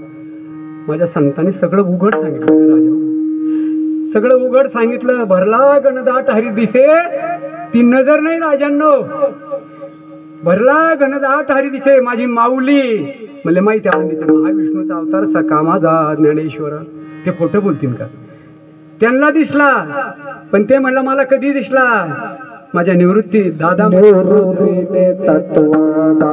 माझ्या संतांनी सगळं उघड सांगितलं राजा, सगळं उघड सांगितलं. भरला गणदाट हरी दिसे ती नजर नाही राजांनो, भरला गणदाट हरी दिसे माझी माऊली. मला माहिती आहे महाविष्णूचा अवतार सखा माझा ज्ञानेश्वर. ते खोटं बोलतील का? त्यांना दिसला, पण ते म्हणलं मला कधी दिसला? माझ्या निवृत्ती दादा निवृत्तीने तत्वदा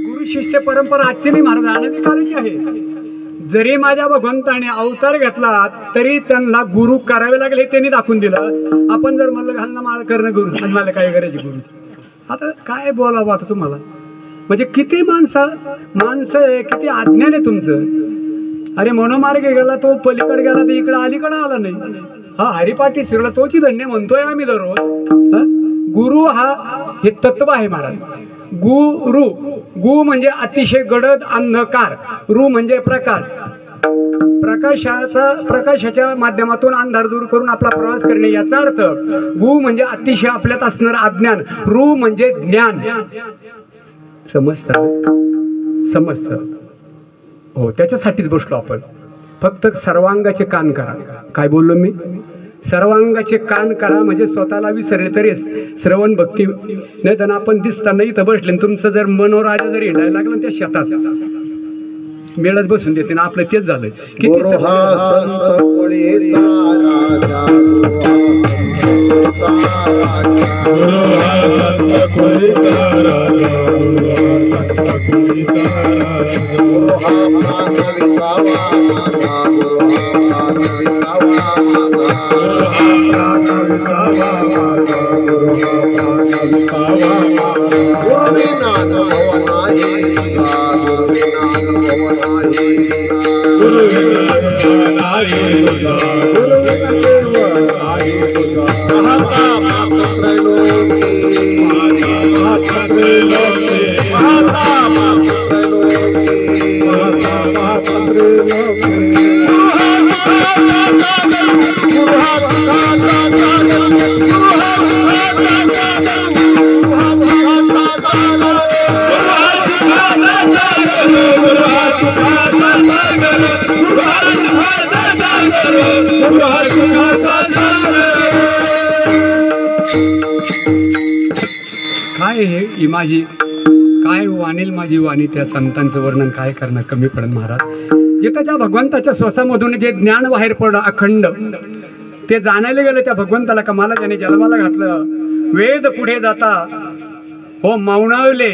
गुरु शिष्य परंपरा आजची नाही महाराज, आनंदी काळाची आहे. जरी माझ्या भगवंताने अवतार घेतला तरी त्यांना गुरु करावे लागले, त्यांनी दाखवून दिलं. आपण जर म्हणलं घालणं माळ करणं गुरु, आणि मला काय करायची गुरु, आता काय बोलावं आता तुम्हाला? म्हणजे किती माणसं आहे, किती अज्ञान आहे तुमचं. अरे मनोमार्गे गेला तो पलीकडे गेला तर इकडे अलीकडे आला नाही. हा हरिपाठी शिरला तोची धन्य म्हणतोय आम्ही दररोज. गुरु हा हे तत्व आहे महाराज. गु म्हणजे अतिशय गडद अंधकार, रु म्हणजे प्रकाश. प्रकाशाच्या माध्यमातून अंधार दूर करून आपला प्रवास करणे याचा अर्थ. गु म्हणजे अतिशय आपल्यात असणारं अज्ञान, रु म्हणजे ज्ञान. समजतं हो, त्याच्यासाठीच बसलो आपण. फक्त सर्वांगाचे कान करा. काय बोललो मी? सर्वांगाचे कान करा म्हणजे स्वतःला विसरले तरी श्रवण भक्ती. नाही तर आपण दिसताना इथं बसले, तुमचं जर मनोराजा जर हिंडायला लागलं त्या शेतात मेळच बसून देते ना, आपलं तेच झालंय. गुरु हा संत कोळीचा राजा, गुरु हा संत कोळीचा राजा, गुरु हा मानवी सावा, गुरु हा मानवी सावा, गुरु विना भव नाही, गुरु विना भव नाही, गुरु विना केवळ महता मात्र त्रैलोकी, महता मात्र त्रैलोकी. काय हे माझी काय वाणील माझी वाणी, त्या संतांचं वर्णन काय करणं कमी पडेल महाराज. जिथं त्या भगवंताच्या श्वासामधून जे ज्ञान बाहेर पडलं अखंड, ते जाणायला गेलं त्या भगवंताला. कमाला त्याने जन्माला घातलं. वेद पुढे जाता हो मौनावले,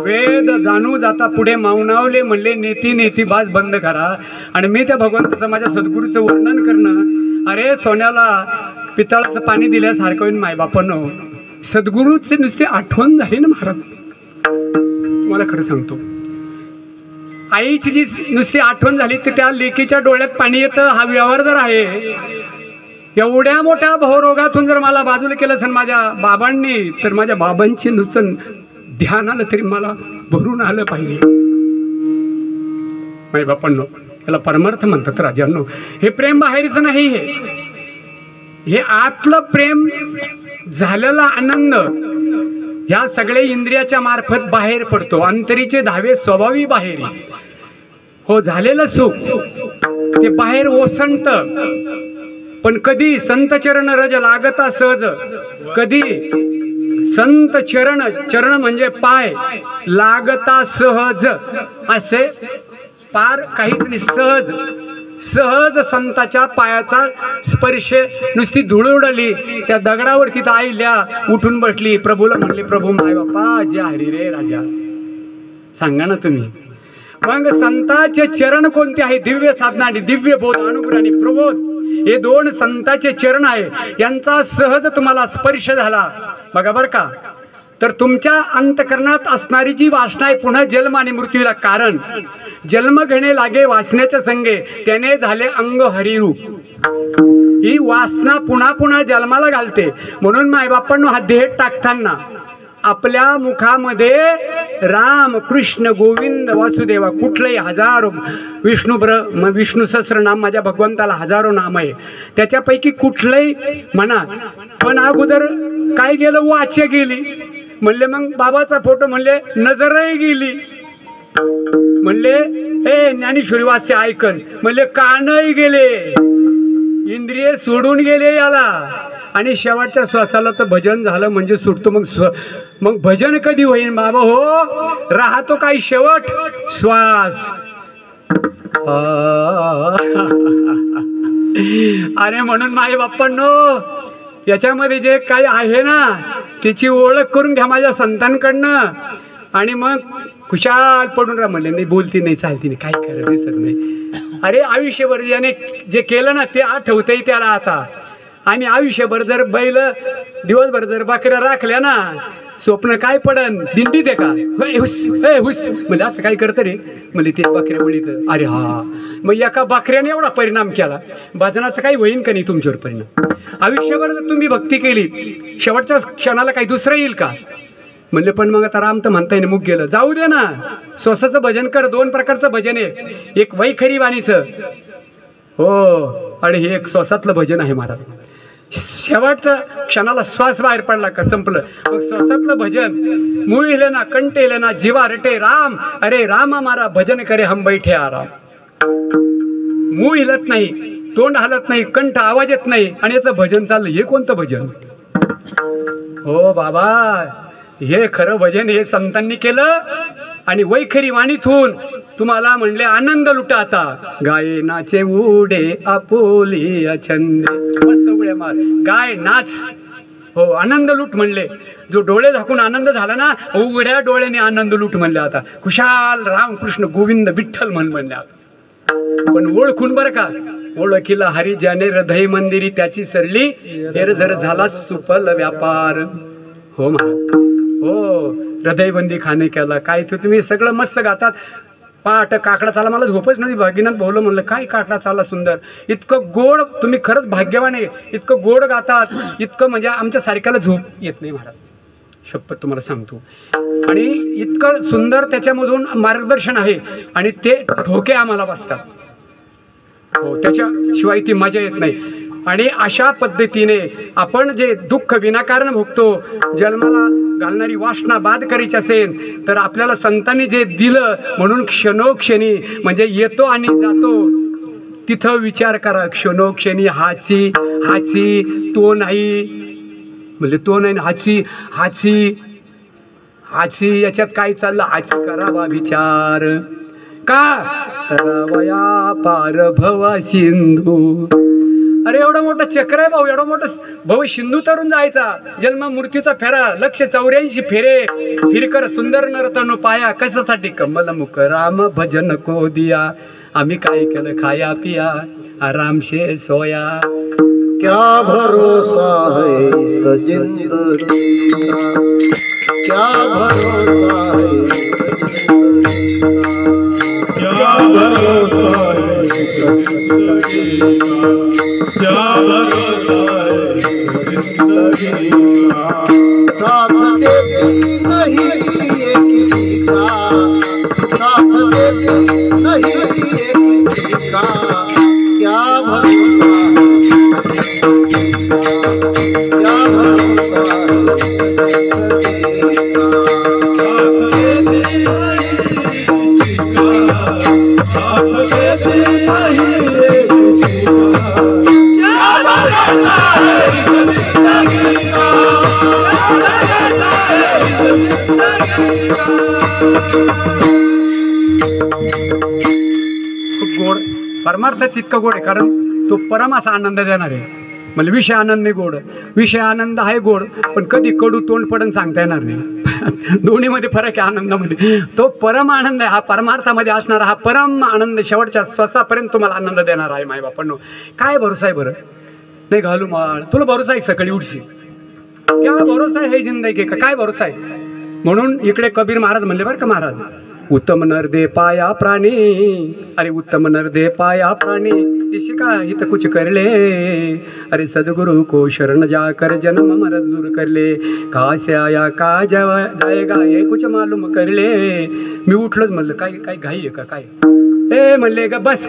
वेद जाणू जाता पुढे मौनावले म्हणले, नेती नेती बाज बंद करा. आणि मी त्या भगवंताचं माझ्या सद्गुरूचं वर्णन करणं, अरे सोन्याला पितळाचं पाणी दिल्यासारखं होईन मायबापांनो. सद्गुरूचे नुसते आठवण झाली ना महाराज, तुम्हाला खरं सांगतो. आईची जी नुसती आठवण झाली तर त्या लेकीच्या डोळ्यात पाणी येतं. हा व्यवहार जर आहे, एवढ्या मोठ्या भवरोगातून जर मला बाजूला केलं असेल माझ्या बाबांनी, तर माझ्या बाबांची नुसतं ध्यान आलं तरी मला भरून आलं पाहिजे. माय बापांनो, याला परमार्थ म्हणतात राजांनो. हे प्रेम बाहेरचं नाही, हे आतलं प्रेम, झालेला आनंद ह्या सगळे इंद्रियाच्या मार्फत बाहेर पडतो. अंतरीचे धावे स्वभावी बाहेर हो, झालेलं सुख ते बाहेर ओसंडतं. पण कधी संत चरण रज लागता सहज, कधी संत चरण, चरण म्हणजे पाय, लागता सहज, असे पार काहीच नाही, सहज सहज संताच्या पायाचा स्पर्श, नुसती धूळ उडली त्या दगडावर, तिथं आईल्या उठून बसली, प्रभूला म्हणली, प्रभू माय बापा जे हरी रे राजा, सांगा ना तुम्ही. मग संतांचे चरण कोणते आहे? दिव्य साधना आणि दिव्य बोध, अनुग्रह आणि प्रबोध, हे दोन संतांचे चरण आहे. यांचा सहज तुम्हाला स्पर्श झाला बघा बरं का, तर तुमच्या अंतकरणात असणारी जी वासना आहे, पुन्हा जन्म आणि मृत्यूला कारण, जन्म घेणे लागे वासनेच्या संगे, त्याने झाले अंग हरिरूप. ही वासना पुन्हा पुन्हा जन्माला घालते. म्हणून मायबापांनो हा देह टाकताना आपल्या मुखामध्ये राम कृष्ण गोविंद वासुदेवा कुठलंही हजारो विष्णू सहस्रनाम, माझ्या भगवंताला हजारो नाम आहे, त्याच्यापैकी कुठलंही म्हणा. पण अगोदर काय गेलं? वाच्य गेली म्हणले, मग बाबाचा फोटो म्हणले नजरही गेली, म्हणले हे ज्ञानेश्वरी वाचते ऐकन, म्हणले कानही गेले, इंद्रिय सोडून गेले याला, आणि शेवटच्या श्वासाला तर भजन झालं म्हणजे सुटतो. मग भजन कधी होईल बाबा? हो, राहतो काही शेवट श्वास. अरे म्हणून माझ्या बाप्पांनो, याच्यामध्ये जे काही आहे ना त्याची ओळख करून घ्या माझ्या संतांकडनं, आणि मग खुशाल पडून राहा. म्हणले नाही, बोलती नाही, चालती नाही, काय खरं दिसत नाही. अरे आयुष्यभर ज्याने जे केलं ना ते आठवतंय त्याला. आता आम्ही आयुष्यभर जर बैल दिवसभर जर बकऱ्या राखल्या ना, स्वप्न काय पडन? दिंडीत आहे का? हुस हुस म्हणजे असं काय करतं रे, म्हणजे ते बकऱ्या वळीत. अरे हा, मग एका बकऱ्याने एवढा परिणाम केला, भजनाचा काही होईन का नाही तुमच्यावर परिणाम? आयुष्यभर जर तुम्ही भक्ती केली, शेवटच्या क्षणाला काही दुसरं येईल का? म्हणले पण मग आता राम तर म्हणताय ना, मुख गेलं, जाऊ दे ना, स्वसाचं भजन कर. दोन प्रकारचं भजन आहे, एक वैखरी वाणीचं, हो, आणि हे एक श्वासातलं भजन आहे महाराज. शेवटच्या क्षणाला श्वास बाहेर पडला का संपलं. मग श्वासातलं भजन, मुळ हिले ना, कंठ हिले ना, जीवा रटे राम, अरे राम हमारा भजन करे हम बैठे आराम. मुळ हिलत नाही, तोंड हलत नाही, कंठ आवाज येत नाही, आणि याचं भजन चाललं. हे कोणतं भजन? हो बाबा, हे खरं भजन हे संतांनी केलं. आणि वैखरी वाणीतून तुम्हाला म्हणले आनंद लुटा. आता गाये नाचे उडे आपुली छंदे, मस्त उड्या मार, गाय नाच, हो, आनंद लूट म्हणले. जो डोळे झाकून आनंद झाला ना, उघड्या डोळ्याने आनंद लूट म्हणले. आता खुशाल राम कृष्ण गोविंद विठ्ठल म्हणले. आता पण ओळखून बरं का, ओळखीला हरी ज्याने हृदय मंदिरी, त्याची सरली हेर जर झाला सुफल व्यापार. हो महाराज, हो, हृदयबंदी खाणे केला. काय ते तुम्ही सगळं मस्त गातात. पाठ काकडा चाला, मला झोपच नाही. भागीनाथ भाऊला म्हणलं काय काकडा चाला सुंदर, इतकं गोड, तुम्ही खरंच भाग्यवान आहे, इतकं गोड गातात, इतकं म्हणजे आमच्या सारख्याला झोप येत नाही महाराज, शपथ तुम्हाला सांगतो. आणि इतकं सुंदर त्याच्यामधून मार्गदर्शन आहे, आणि ते ठोके आम्हाला बसतात. हो, त्याच्याशिवाय ती मजा येत नाही. आणि अशा पद्धतीने आपण जे दुःख विनाकारण भोगतो, जन्माला घालणारी वासना बाद करायची असेल तर आपल्याला संतांनी जे दिलं, म्हणून क्षणोक्षणी म्हणजे येतो आणि जातो तिथं विचार करा. क्षणोक्षणी हाची हाची, तो नाही म्हणजे तो नाही, हाची हाची हाची, याच्यात काय चाललं? हाची करावा विचार का करावया पार भव सिंधू. अरे एवढं मोठं चक्र आहे भाऊ, एवढं मोठं भव सिंधू तरून जायचा. जन्म मृत्यूचा फेरा 184 फेरे फिरकर सुंदर नरतनु पाया. कशासाठी? कमल मुख राम भजन को दिया. आम्ही काय केलं? खाया पिया आराम से सोया. क्या भरोसा है इस जिंदगी का, क्या भरोसा है क्या भरोसा है इस जिंदगी का, क्या भरोसा है जिंदगी का. साथ देती नहीं ये किसी का, साथ देती नहीं ये किसी का. क्या भरोसा क्या भरोसा है जिंदगी का. खूप गोड परमार्थच इतकं गोड आहे, कारण तो परम असा आनंद देणार आहे. म्हणजे विषय आनंद नाही गोड, विषय आनंद आहे गोड, पण कधी कडू तोंड पडून सांगता येणार नाही. दोन्हीमध्ये फरक आहे आनंदामध्ये. तो परम आनंद आहे, हा परमार्थामध्ये असणारा हा परम आनंद शेवटच्या श्वासापर्यंत तुम्हाला आनंद देणार आहे. माय बापांनो, काय भरोसा आहे बरं? नाही घालू माळ, तुला भरोसा आहे सकाळी उठशी, क्या भरोसा आहे हे जिंदगी का, काय भरोसा आहे? म्हणून इकडे कबीर महाराज म्हणले बरं का, महाराज उत्तम नर दे पाया प्राणी, अरे उत्तम नर दे पाया प्राणी, इसी का हित कुछ कर ले, अरे सदगुरु को शरण जाकर जन्म मरण दूर कर ले, कहाँ से आया कहाँ जाएगा ये कुछ मालूम कर ले. मी उठलोच म्हणलं काय काय घाई आहे का काय? ए म्हणले ग बस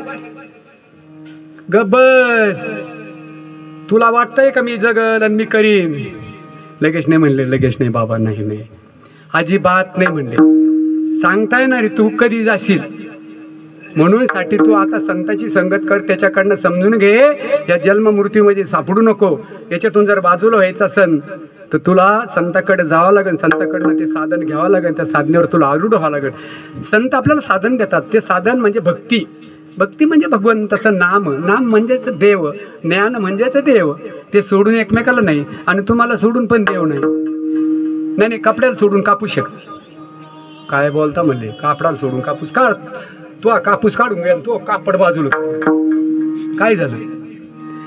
ग बस, तुला वाटतंय का मी जगल आणि मी करीन? लगेच नाही म्हणले, लगेच नाही बाबा, नाही नाही अजिबात नाही म्हणले. सांगता येणार रे तू कधी जाशील, म्हणून साठी तू आता संताची संगत कर, त्याच्याकडनं समजून घे. या जन्म मृत्यूमध्ये सापडू नको. याच्यातून जर बाजूला व्हायचं असेल तर तुला संताकडे जावं लागेल, संताकडनं ते साधन घ्यावं लागेल, त्या साधनेवर तुला आरूढ व्हावं लागेल. संत आपल्याला साधन देतात, ते साधन म्हणजे भक्ती. भक्ती म्हणजे भगवंताचं नाम, नाम म्हणजेच देव, ज्ञान म्हणजेच देव. ते सोडून एकमेकाला नाही, आणि तुम्हाला सोडून पण देव नाही. नाही कपड्याला सोडून कापूस शकत, काय बोलता म्हणले, कापडाला सोडून कापूस काढ, तो कापूस काढून घ्या, तो कापड बाजूला, काय झालं?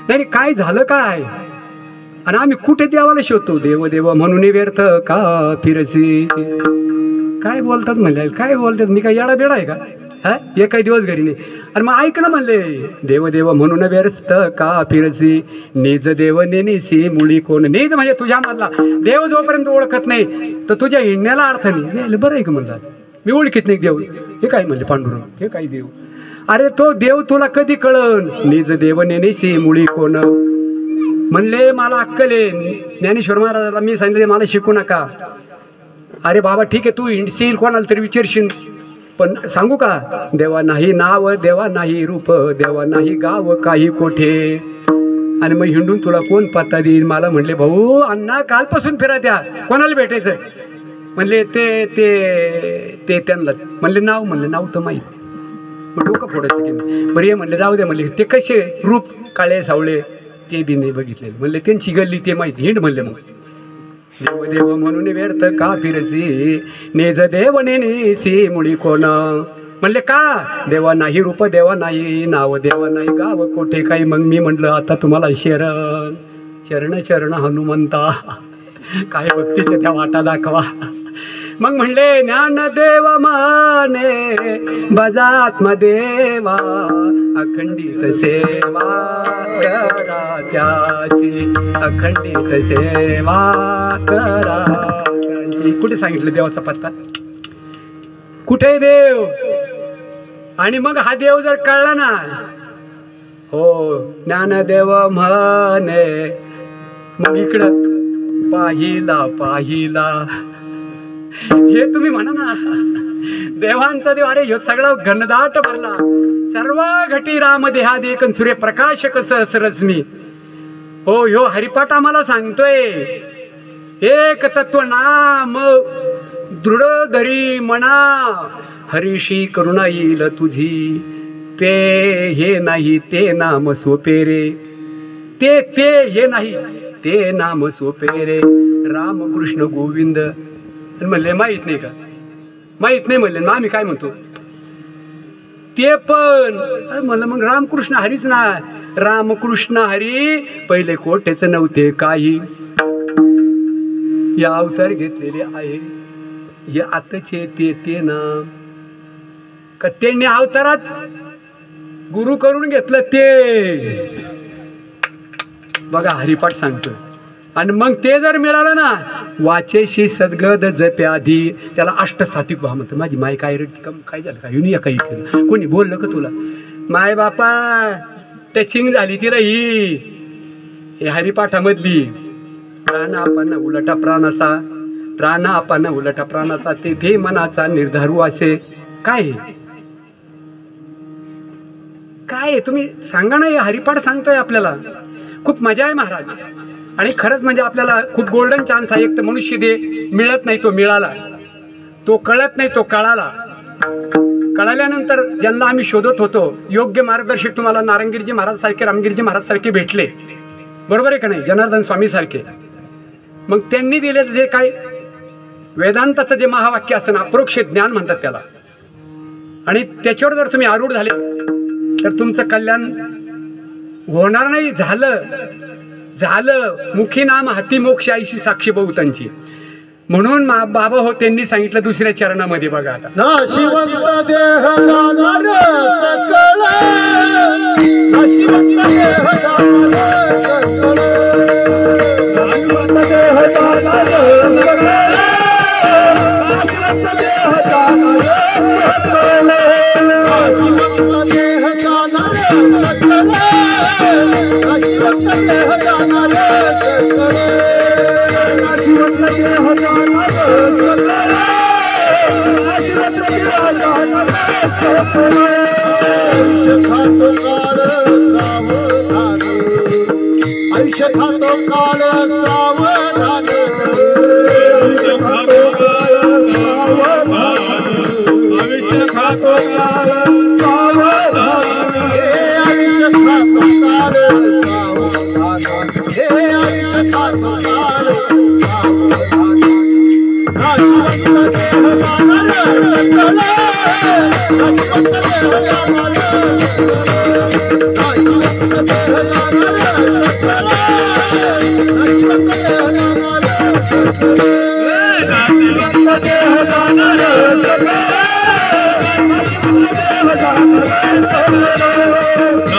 नाही काय झालं काय? आणि आम्ही कुठे देवाला शोधतो, देव देव म्हणून व्यर्थ का फिरसी. काय बोलतात म्हणले, काय बोलतात? मी काय येडा बेडा आहे का? हा एकही दिवस घरी नाही. आणि मग ऐक ना म्हणले, देव देव म्हणून व्यस्त का फिरसी, निज देव नेनेसी मुळी कोण. निज म्हणजे तुझ्या मधला देव जोपर्यंत ओळखत नाही तर तुझ्या हिंडण्याला अर्थ नाही. बरं आहे का म्हणला, मी ओळखीत नाही देव, हे काय म्हणले पांडुरंग, हे काय देव? अरे तो देव तुला कधी कळन? निज देव नेनेसी मुळी कोण. म्हणले मला अक्कल आहे. ज्ञानेश्वर महाराजाला मी सांगितले मला शिकू नका. अरे बाबा ठीक आहे, तू हिंडशील, कोणाला तरी विचारशील, पण सांगू का, देवा नाही नाव, देवा नाही रूप, देवा नाही गाव काही कोठे, आणि मग हिंडून तुला कोण पत्ता देईल? मला म्हणले भाऊ अण्णा कालपासून फिरा, द्या कोणाला भेटायचं? म्हणले ते ते ते त्यांना म्हणले नाव, म्हणले नाव तर माहीत. मग डोकं फोडायचं की नाही. बरं ये म्हणले जाऊ द्या, म्हणले ते कसे रूप काळे सावळे ते बी नाही बघितले, म्हणले त्यांची गल्ली ते माहिती, हिंड म्हणले. मग देव देव म्हणून व्यर्थ का फिरसी, नेज देव नेनेसी मुळी कोण. म्हणले का? देवा नाही रूप, देवा नाही नाव, देवा नाही गाव कोठे काही. मग मी म्हटलं आता तुम्हाला शरण शरण शरण हनुमंता, काय भक्तीच्या त्या वाटा दाखवा. मग म्हणले ज्ञानदेव माने बजात्मदेवा, अखंडित सेवा करा त्याची, अखंडित सेवा करा त्याची. कुठे सांगितलं देवाचा पत्ता? कुठे देव? आणि मग हा देव जर कळला ना, हो ज्ञानदेव म्हणे, मग इकडं पाहिला पाहिला, हे तुम्ही म्हणा ना, देवांचा देव. अरे ह्यो सगळा घनदाट भरला, सर्व घटी राम देहा देखन सूर्यप्रकाशक सहस्ररश्मी. हो ह्यो हरिपाठ आम्हाला सांगतोय, एक तत्व नाम दृढ धरी म्हणा, हरीशी करुणा येईल तुझी. ते हे नाही ते नाम सोपे रे, ते ते हे नाही ते नाम सोपे रे, राम कृष्ण गोविंद. म्हणले माहित नाही का? माहित नाही म्हणले. मग आम्ही काय म्हणतो ते पण. म्हणलं मग रामकृष्ण हरीच ना, रामकृष्ण हरी पहिले कोठेच नव्हते काही, या अवतार घेतलेले आहे, हे आताचे ते ना का त्यांनी अवतारात गुरु करून घेतलं ते. बघा हरिपाठ सांगतोय. आणि मग ते जर मिळालं ना, वाचेशी सद्गद जप्याधी, त्याला अष्टसात्विक भाव म्हणतं. माझी माय काय काय झालं का, युनिया काही केलं, कोणी बोललं का तुला? माय बापा टचिंग झाली तिला ही हरिपाठामधली. प्राण आपण उलटा प्राणाचा, प्राण आपण उलटा प्राणाचा, तेथे मनाचा निर्धारू असे. काय काय तुम्ही सांगा ना, हे हरिपाठ सांगतोय आपल्याला. खूप मजा आहे महाराज. आणि खरंच म्हणजे आपल्याला खूप गोल्डन चान्स आहे. एक तर मनुष्य देह मिळत नाही, तो मिळाला. तो कळत नाही, तो कळाला. कळाल्यानंतर ज्यांना आम्ही शोधत होतो योग्य मार्गदर्शक तुम्हाला नारायणगिरीजी महाराज सारखे, रामगिरीजी महाराज सारखे भेटले, बरोबर आहे का नाही, जनार्दन स्वामी सारखे. मग त्यांनी दिलेलं जे काय वेदांताचं जे महावाक्य असतं ना, अप्रोक्ष ज्ञान म्हणतात त्याला, आणि त्याच्यावर जर तुम्ही आरूढ झाले तर तुमचं कल्याण होणार नाही. झालं मुखी नाम हाती मोक्ष आईशी साक्षी बहुतांची. म्हणून बाबा हो त्यांनी सांगितलं दुसऱ्या चरणामध्ये बघा आता, नाशिवंत देह जाणार सकळ, नाशिवंत देह जाणार सकळ, नाशिवंत देह जाणार सकळ, नाशिवंत देह जाणार सकळ, नाशिवंत देह जाणार सकळ, नाशिवंत देह जाणार सकळ, नाशिवंत देह जाणार सकळ, नाशिवंत देह जाणार सकळ. आयुष्य खातो काळ सावधान, आयुष्य खातो काळ सावधान, आयुष्य खातो काळ सावधान, आयुष्य खातो काळ सावधान, हे आयुष्य खातो काळ सावधान. नाशिवंत देह जाणार सकळ, नाशिवंत देह जाणार सकळ, नाशिवंत देह जाणार सकळ, नाशिवंत देह जाणार सकळ, नाशिवंत देह जाणार सकळ,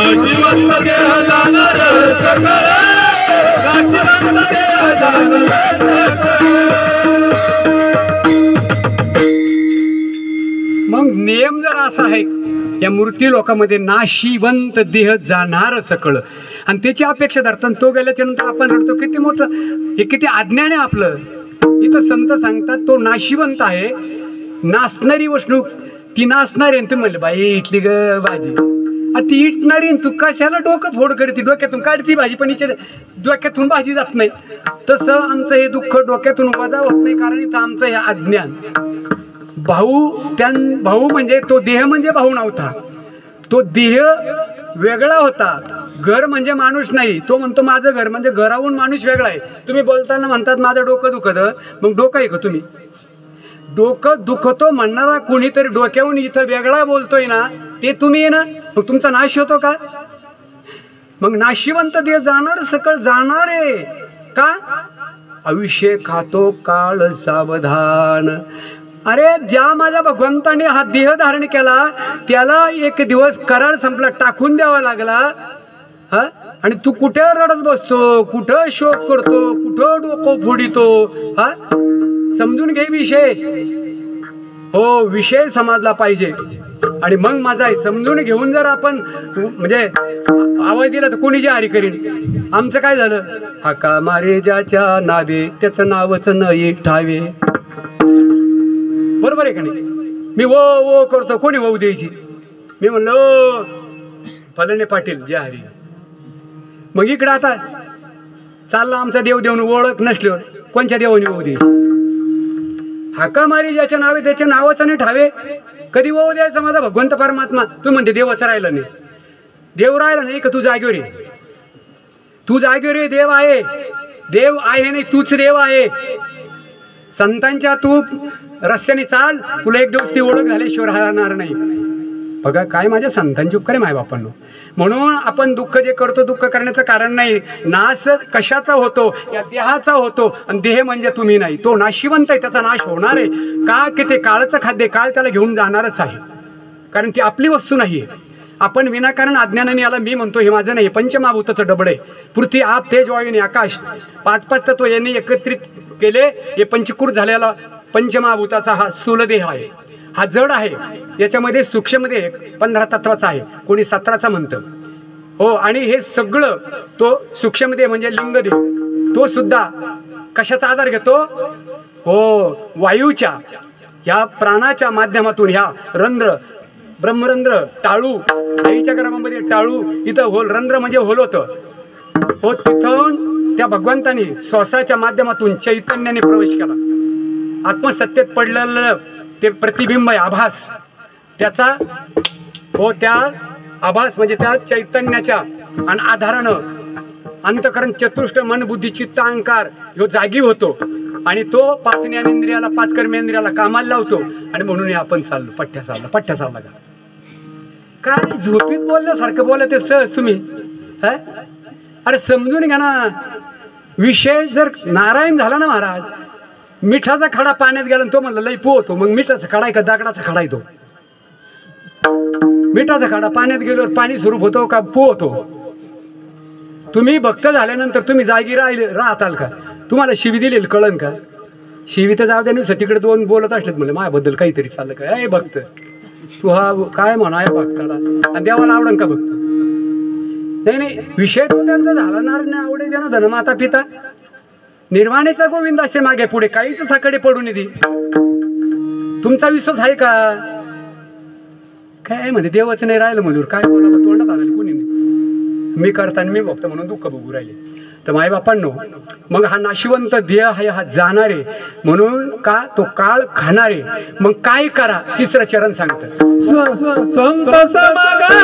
नाशिवंत देह जाणार सकळ, नाशिवंत देह जाणार सकळ, नाशिवंत देह जाणार सकळ. मग नियम जर असा आहे या मूर्ती लोकांमध्ये, नाशिवंत देह जाणार सकळ, आणि त्याची अपेक्षा धरताना तो गेल्याच्या नंतर आपण रडतो. किती मोठं हे, किती अज्ञान आहे आपलं. इथं संत सांगतात तो नाशिवंत आहे. नाचणारी वस्तू ती नाचणारी, आणि तुम्ही म्हणले बाई इटली ग भाजी, ती इटणारी, तू कशाला डोकं फोड करते, डोक्यातून काढती भाजी पण हिच्या डोक्यातून भाजी जात नाही. तसं आमचं हे दुःख डोक्यातून वजा होत नाही, कारण इथं आमचं हे अज्ञान. भाऊ म्हणजे तो देह म्हणजे भाऊ नव्हता, तो देह वेगळा होता. घर म्हणजे माणूस नाही. तो म्हणतो माझं घर म्हणजे घराहून माणूस वेगळा आहे. तुम्ही बोलताना म्हणतात माझं डोकं दुखतं, मग डोकं आहे का तुम्ही? डोकं दुखतो म्हणणारा कोणीतरी डोक्याहून इथं वेगळा बोलतोय ना, ते तुम्ही आहे ना, मग तुमचा नाश होतो का? मग नाशिवंत देह जाणार सकळ जाणार आहे का? आयुष्य खातो काळ सावधान. अरे ज्या माझ्या भगवंताने हा देह धारण केला त्याला एक दिवस करार संपला, टाकून द्यावा लागला. हा, आणि तू कुठे रडत बसतो, कुठं शोक करतो, कुठं डोकं फोडितो. हा, समजून घे विषय. हो, विषय समजला पाहिजे. आणि मग माझा आहे समजून घेऊन जर आपण म्हणजे आवाज दिला तर कोणी जे हरी करीन. आमचं काय झालं, हाका मारे ज्याच्या नावे त्याचं नावच नाही ठावे. बरोबर आहे का नाही? मी वो वो करतो, कोणी वाहू द्यायची? मी म्हणलो फलने पाटील जय हरी. मग इकडं आता चालला आमचा देव देऊन ओळख नसल्यावर कोणत्या देवाने वाहू द्यायची? हाका मारी ज्याच्या नावे त्याच्या नावाचं नाही ठावे. कधी वाहू द्यायचा माझा भगवंत परमात्मा? तू म्हणते देवच राहिला नाही. देव राहिला नाही का? तू जागेवर आहे, तू जागेवर आहे. देव आहे, देव आहे नाही, तूच देव आहे. संतांच्या तू रस्त्याने चाल, तुला एक दिवस ती ओळख झाल्याशिवाय राहणार नाही. बघा काय माझ्या संतांची उपकार आहे मायबापांनो. म्हणून आपण दुःख जे करतो, दुःख करण्याचं कारण नाही. नाश कशाचा होतो? या देहाचा होतो. आणि देह म्हणजे तुम्ही नाही, तो नाशिवंत आहे, त्याचा नाश होणार आहे. का की ते काळचं खाद्य, काळ त्याला घेऊन जाणारच आहे, कारण ती आपली वस्तू नाही. आपण विनाकारण अज्ञानाने याला मी म्हणतो हे माझं नाही. पंचमहाभूताचं डबडे, पृथ्वी आप तेज वायू आणि आकाश, 5 तत्व यांनी एकत्रित केले. हे पंचकृत झालेला पंचमहाभूताचा हा स्थूल देह आहे. हा जड आहे. याच्यामध्ये सूक्ष्ममध्ये 15 तत्वाचा आहे, कोणी 17चा म्हणतं. हो, आणि हे सगळं तो सूक्ष्मदेह म्हणजे लिंगदेह, तो सुद्धा कशाचा आधार घेतो? हो, वायूच्या, ह्या प्राणाच्या माध्यमातून ह्या रंध्र, ब्रह्मरंध्र, टाळू, आईच्या गर्भामध्ये टाळू, इथं होल, रंध्र म्हणजे होल होतं. हो, तिथून त्या भगवंतानी श्वासाच्या माध्यमातून चैतन्याने प्रवेश केला. आत्मसत्तेत पडलेलं ते प्रतिबिंब आहे, आभास त्याचा, हो त्या आभास म्हणजे त्या चैतन्याच्या आणि आधारानं अंतकरण चतुष्ट मन बुद्धी चित्त अहंकार ह्यो जागी होतो आणि तो 5 ज्ञानेंद्रियाला 5 कर्मेंद्रियाला कामाला लावतो. आणि म्हणून आपण चाललो पठ्ठ्या चालला का काय झोपीत बोलल्यासारखं बोला ते सहज तुम्ही. अरे समजून घ्या ना, विषय जर नारायण झाला ना महाराज, मिठाचा खडा पाण्यात गेला तो म्हणलं लई पोहतो, मग मिठाचा खडा आहे का दगडाचा खडा आहे तो? मिठाचा खडा पाण्यात गेल्यावर पाणी स्वरूप होतो का पोहतो? तुम्ही भक्त झाल्यानंतर तुम्ही जागी राहताल का? तुम्हाला शिवी दिलेली कळन का? शिवी तर जाऊ द्या, तिकडे 2 बोलत असलेत म्हणले माझ्याबद्दल काहीतरी चाललं का, ए भक्त तू हा काय म्हणा या भक्ताला, आणि देवाला आवडन का भक्त? नाही, विषय तो त्यांचा झाला नाही आवडे जन धन माता पिता निर्वाणीचा गोविंद असे मागे पुढे काहीच साकडे पडून येते. तुमचा विश्वास आहे का? काय म्हणजे देवाचं नाही राहिलं मजूर, काय बोलावं तोंडात आलं कोणी नाही. मी करताना मी भक्त म्हणून दुःख बघू राहिले. तर मायबापांनो, मग हा नाशिवंत देह आहे, हा जाणारे म्हणून का तो काळ खाणारे, मग काय करा? 3रं चरण सांगतात, संत समागमे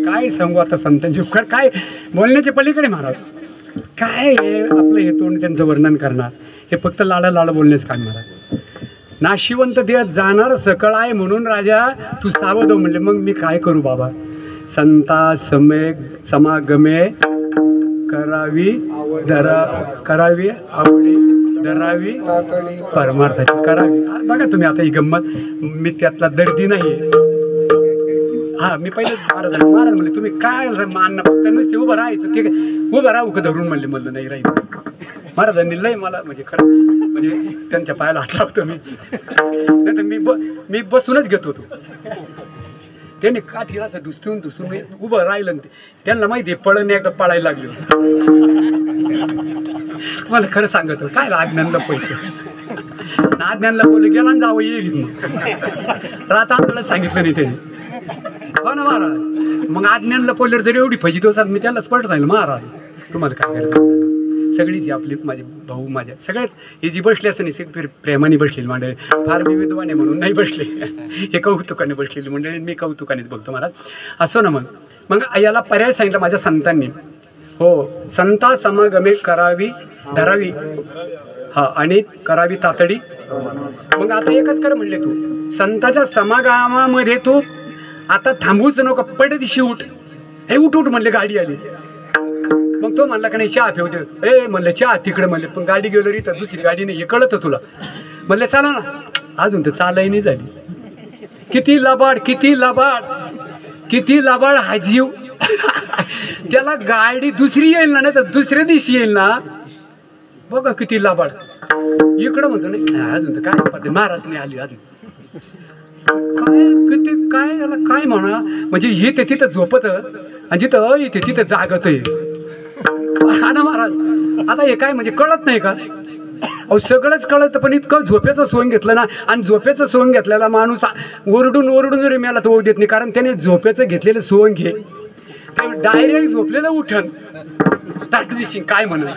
काय सांगू आता संतांची उपकार, काय बोलण्याच्या पलीकडे महाराज. काय आपलं हे तोंड त्यांचं वर्णन करणार, हे फक्त लाड बोलण्याच काम महाराज. नाशिवंत देह जाणार सकळ आहे म्हणून राजा तू सावध हो म्हणले. मग मी काय करू बाबा? संता समागमे करावी करावी आवडी धरावी परमार्थाची करावी. बघा तुम्ही आता ही गंमत, मी त्यातला दर्दी नाही. हा मी पहिले महाराज म्हणले तुम्ही काय मानणं फक्त नुसते उभं राहायचं, ठीक आहे उभं राहू का धरून म्हणले. म्हणलं नाही राहायचं. महाराजांनी लय मला म्हणजे खरं म्हणजे त्यांच्या पायाला हात लावतो मी, नाही तर मी बसूनच घेत होतो. त्याने काठीला असं दुसरून उभं राहिलं. त्यांना माहिती आहे पळण एकदा पळायला लागले. तुम्हाला खरं सांगतो काय आज्ञानला पैसे आज्ञानला बोलले गेला ना जावं येईल. मग रात आपल्याला सांगितलं नाही त्याने, हो ना महाराज. मग आज्ञानला पोलेर जरी एवढी फजित होतात मी त्याला स्पष्ट सांगितलं महाराज तुम्हाला काय करायचं. सगळीच आपली माझे भाऊ माझ्या सगळ्याच हे जी बसले असं नाही प्रेमाने बसलेली मंडळी, फार मी विद्वान आहे म्हणून नाही बसले, हे कौतुकाने बसलेली मंडळी, मी कौतुकानेच बोलतो महाराज. असो ना. मग याला पर्याय सांगितलं माझ्या संतांनी. हो, संता समागमे करावी धरावी, हा आणि करावी तातडी. मग आता एकच कर म्हणले, तू संताच्या समागमामध्ये तू आता थांबूच नको, पडदिशी उठ. हे उठ म्हणले, गाडी आली. मग तो म्हणला का नाही चहा ठेवते. ए म्हणलं चहा तिकडे म्हणले, पण गाडी गेलो री तर दुसरी गाडी नाही हे कळतं तुला. म्हणलं चाला ना. अजून तर चालही नाही झाली. किती लबाड हा जीव त्याला गाडी दुसरी येईल ना, नाही तर दुसऱ्या दिवशी येईल ना. बघा किती लाबाड. इकडं म्हणतो नाही अजून तर काय पद्धत महाराज नाही आली अजून. काय किती काय याला काय म्हणा. म्हणजे हे ते तिथं झोपत आणि जिथं इथे तिथं जागत आहे. हा ना महाराज. आता हे काय म्हणजे कळत नाही का. अहो सगळंच कळत पण इतकं झोपेचं सोंग घेतलं ना. आणि झोपेचं सोंग घेतलेला माणूस ओरडून ओरडून जरी मला तो देत नाही. कारण त्याने झोपेचं घेतलेलं सोंग घे ते डायरेक्ट झोपलेलं उठन ताट दिशी काय म्हणा.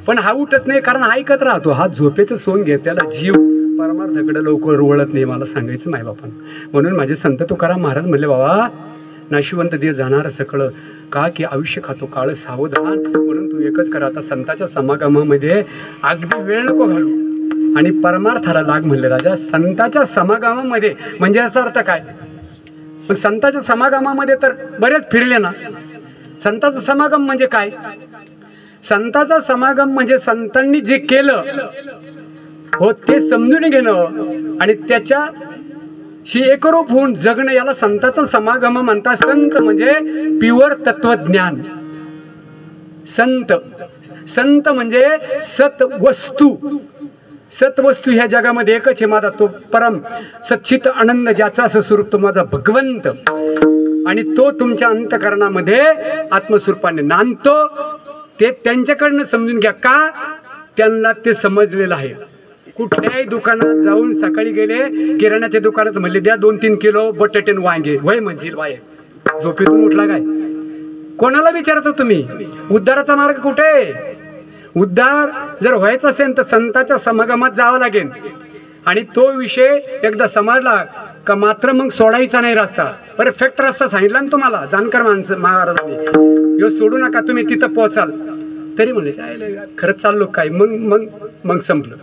पण हा उठत नाही कारण ऐकत राहतो. हा झोपेचं सोंग घे त्याला जीव परमार्थाकडे लवकर वळत नाही. मला सांगायचं नाही बापन. म्हणून माझे संत तुकाराम महाराज म्हणले बाबा नाशिवंत दे जाणार सकळ का की आयुष्य खातो काळ सावधान. म्हणून तू एकच कर आता संतांच्या समागमामध्ये अगदी वेळ नको घालू आणि परमार्थाला लाग म्हणले राजा. संतांच्या समागमामध्ये म्हणजे याचा अर्थ काय. मग संतांच्या समागमामध्ये तर बरेच फिरले ना. संतांचा समागम म्हणजे काय. संतांचा समागम म्हणजे संतांनी जे केलं हो ते समजून घेणं आणि त्याच्याशी एकरूप होऊन जगणं याला संतांचा समागम म्हणतात. संत म्हणजे प्युअर तत्वज्ञान. संत संत म्हणजे सतवस्तू. सतवस्तू ह्या जगामध्ये एकच आहे माझा तो परम सच्चित आनंद ज्याचा असं स्वरूप तो माझा भगवंत. आणि तो तुमच्या अंतःकरणामध्ये आत्मस्वरूपाने नांदतो. ते त्यांच्याकडनं समजून घ्या का त्यांना ते समजलेलं आहे. कुठल्याही दुकानात जाऊन सकाळी गेले किराण्याच्या दुकानात म्हणले द्या 2-3 किलो बटाटे वांगे वय म्हणशील बाय झोपेतून उठला काय. कोणाला विचारतो तुम्ही. उद्धाराचा मार्ग कुठे आहे. उद्धार जर व्हायचा असेल तर संतांच्या समागमात जावं लागेल. आणि तो विषय एकदा समजला का मात्र मग सोडायचा नाही रस्ता. परफेक्ट रस्ता सांगितला ना तुम्हाला जाणकार माणसं महाराजांनी. यो सोडू नका तुम्ही तिथं पोहोचाल. तरी म्हणले खरंच चाललो काय. मग मग मग संपलं.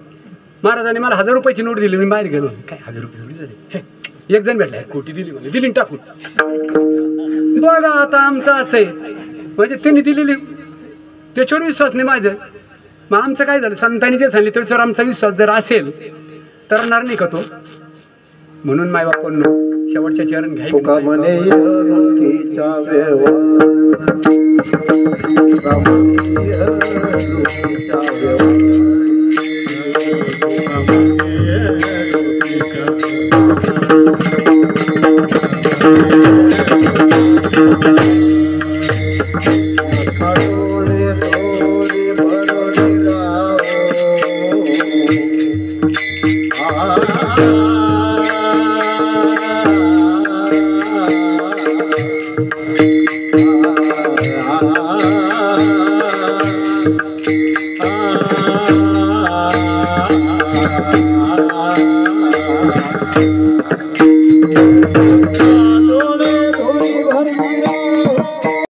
महाराजांनी मला 1000 रुपयाची नोट दिली. मी बाहेर गेलो. काय 1000 रुपये एक जण भेटला कोटी दिली म्हणजे दिली टाकून. बघा आता आमचं असं आहे म्हणजे त्यांनी दिलेली त्याच्यावर विश्वास नाही माझं. मग आमचं काय झालं संतांनी जे सांगितले त्याच्यावर आमचा विश्वास जर असेल तर नार नाही का तो. म्हणून माय बापांनो शेवटच्या चरण तुका म्हणे लोकीचा व्यवहार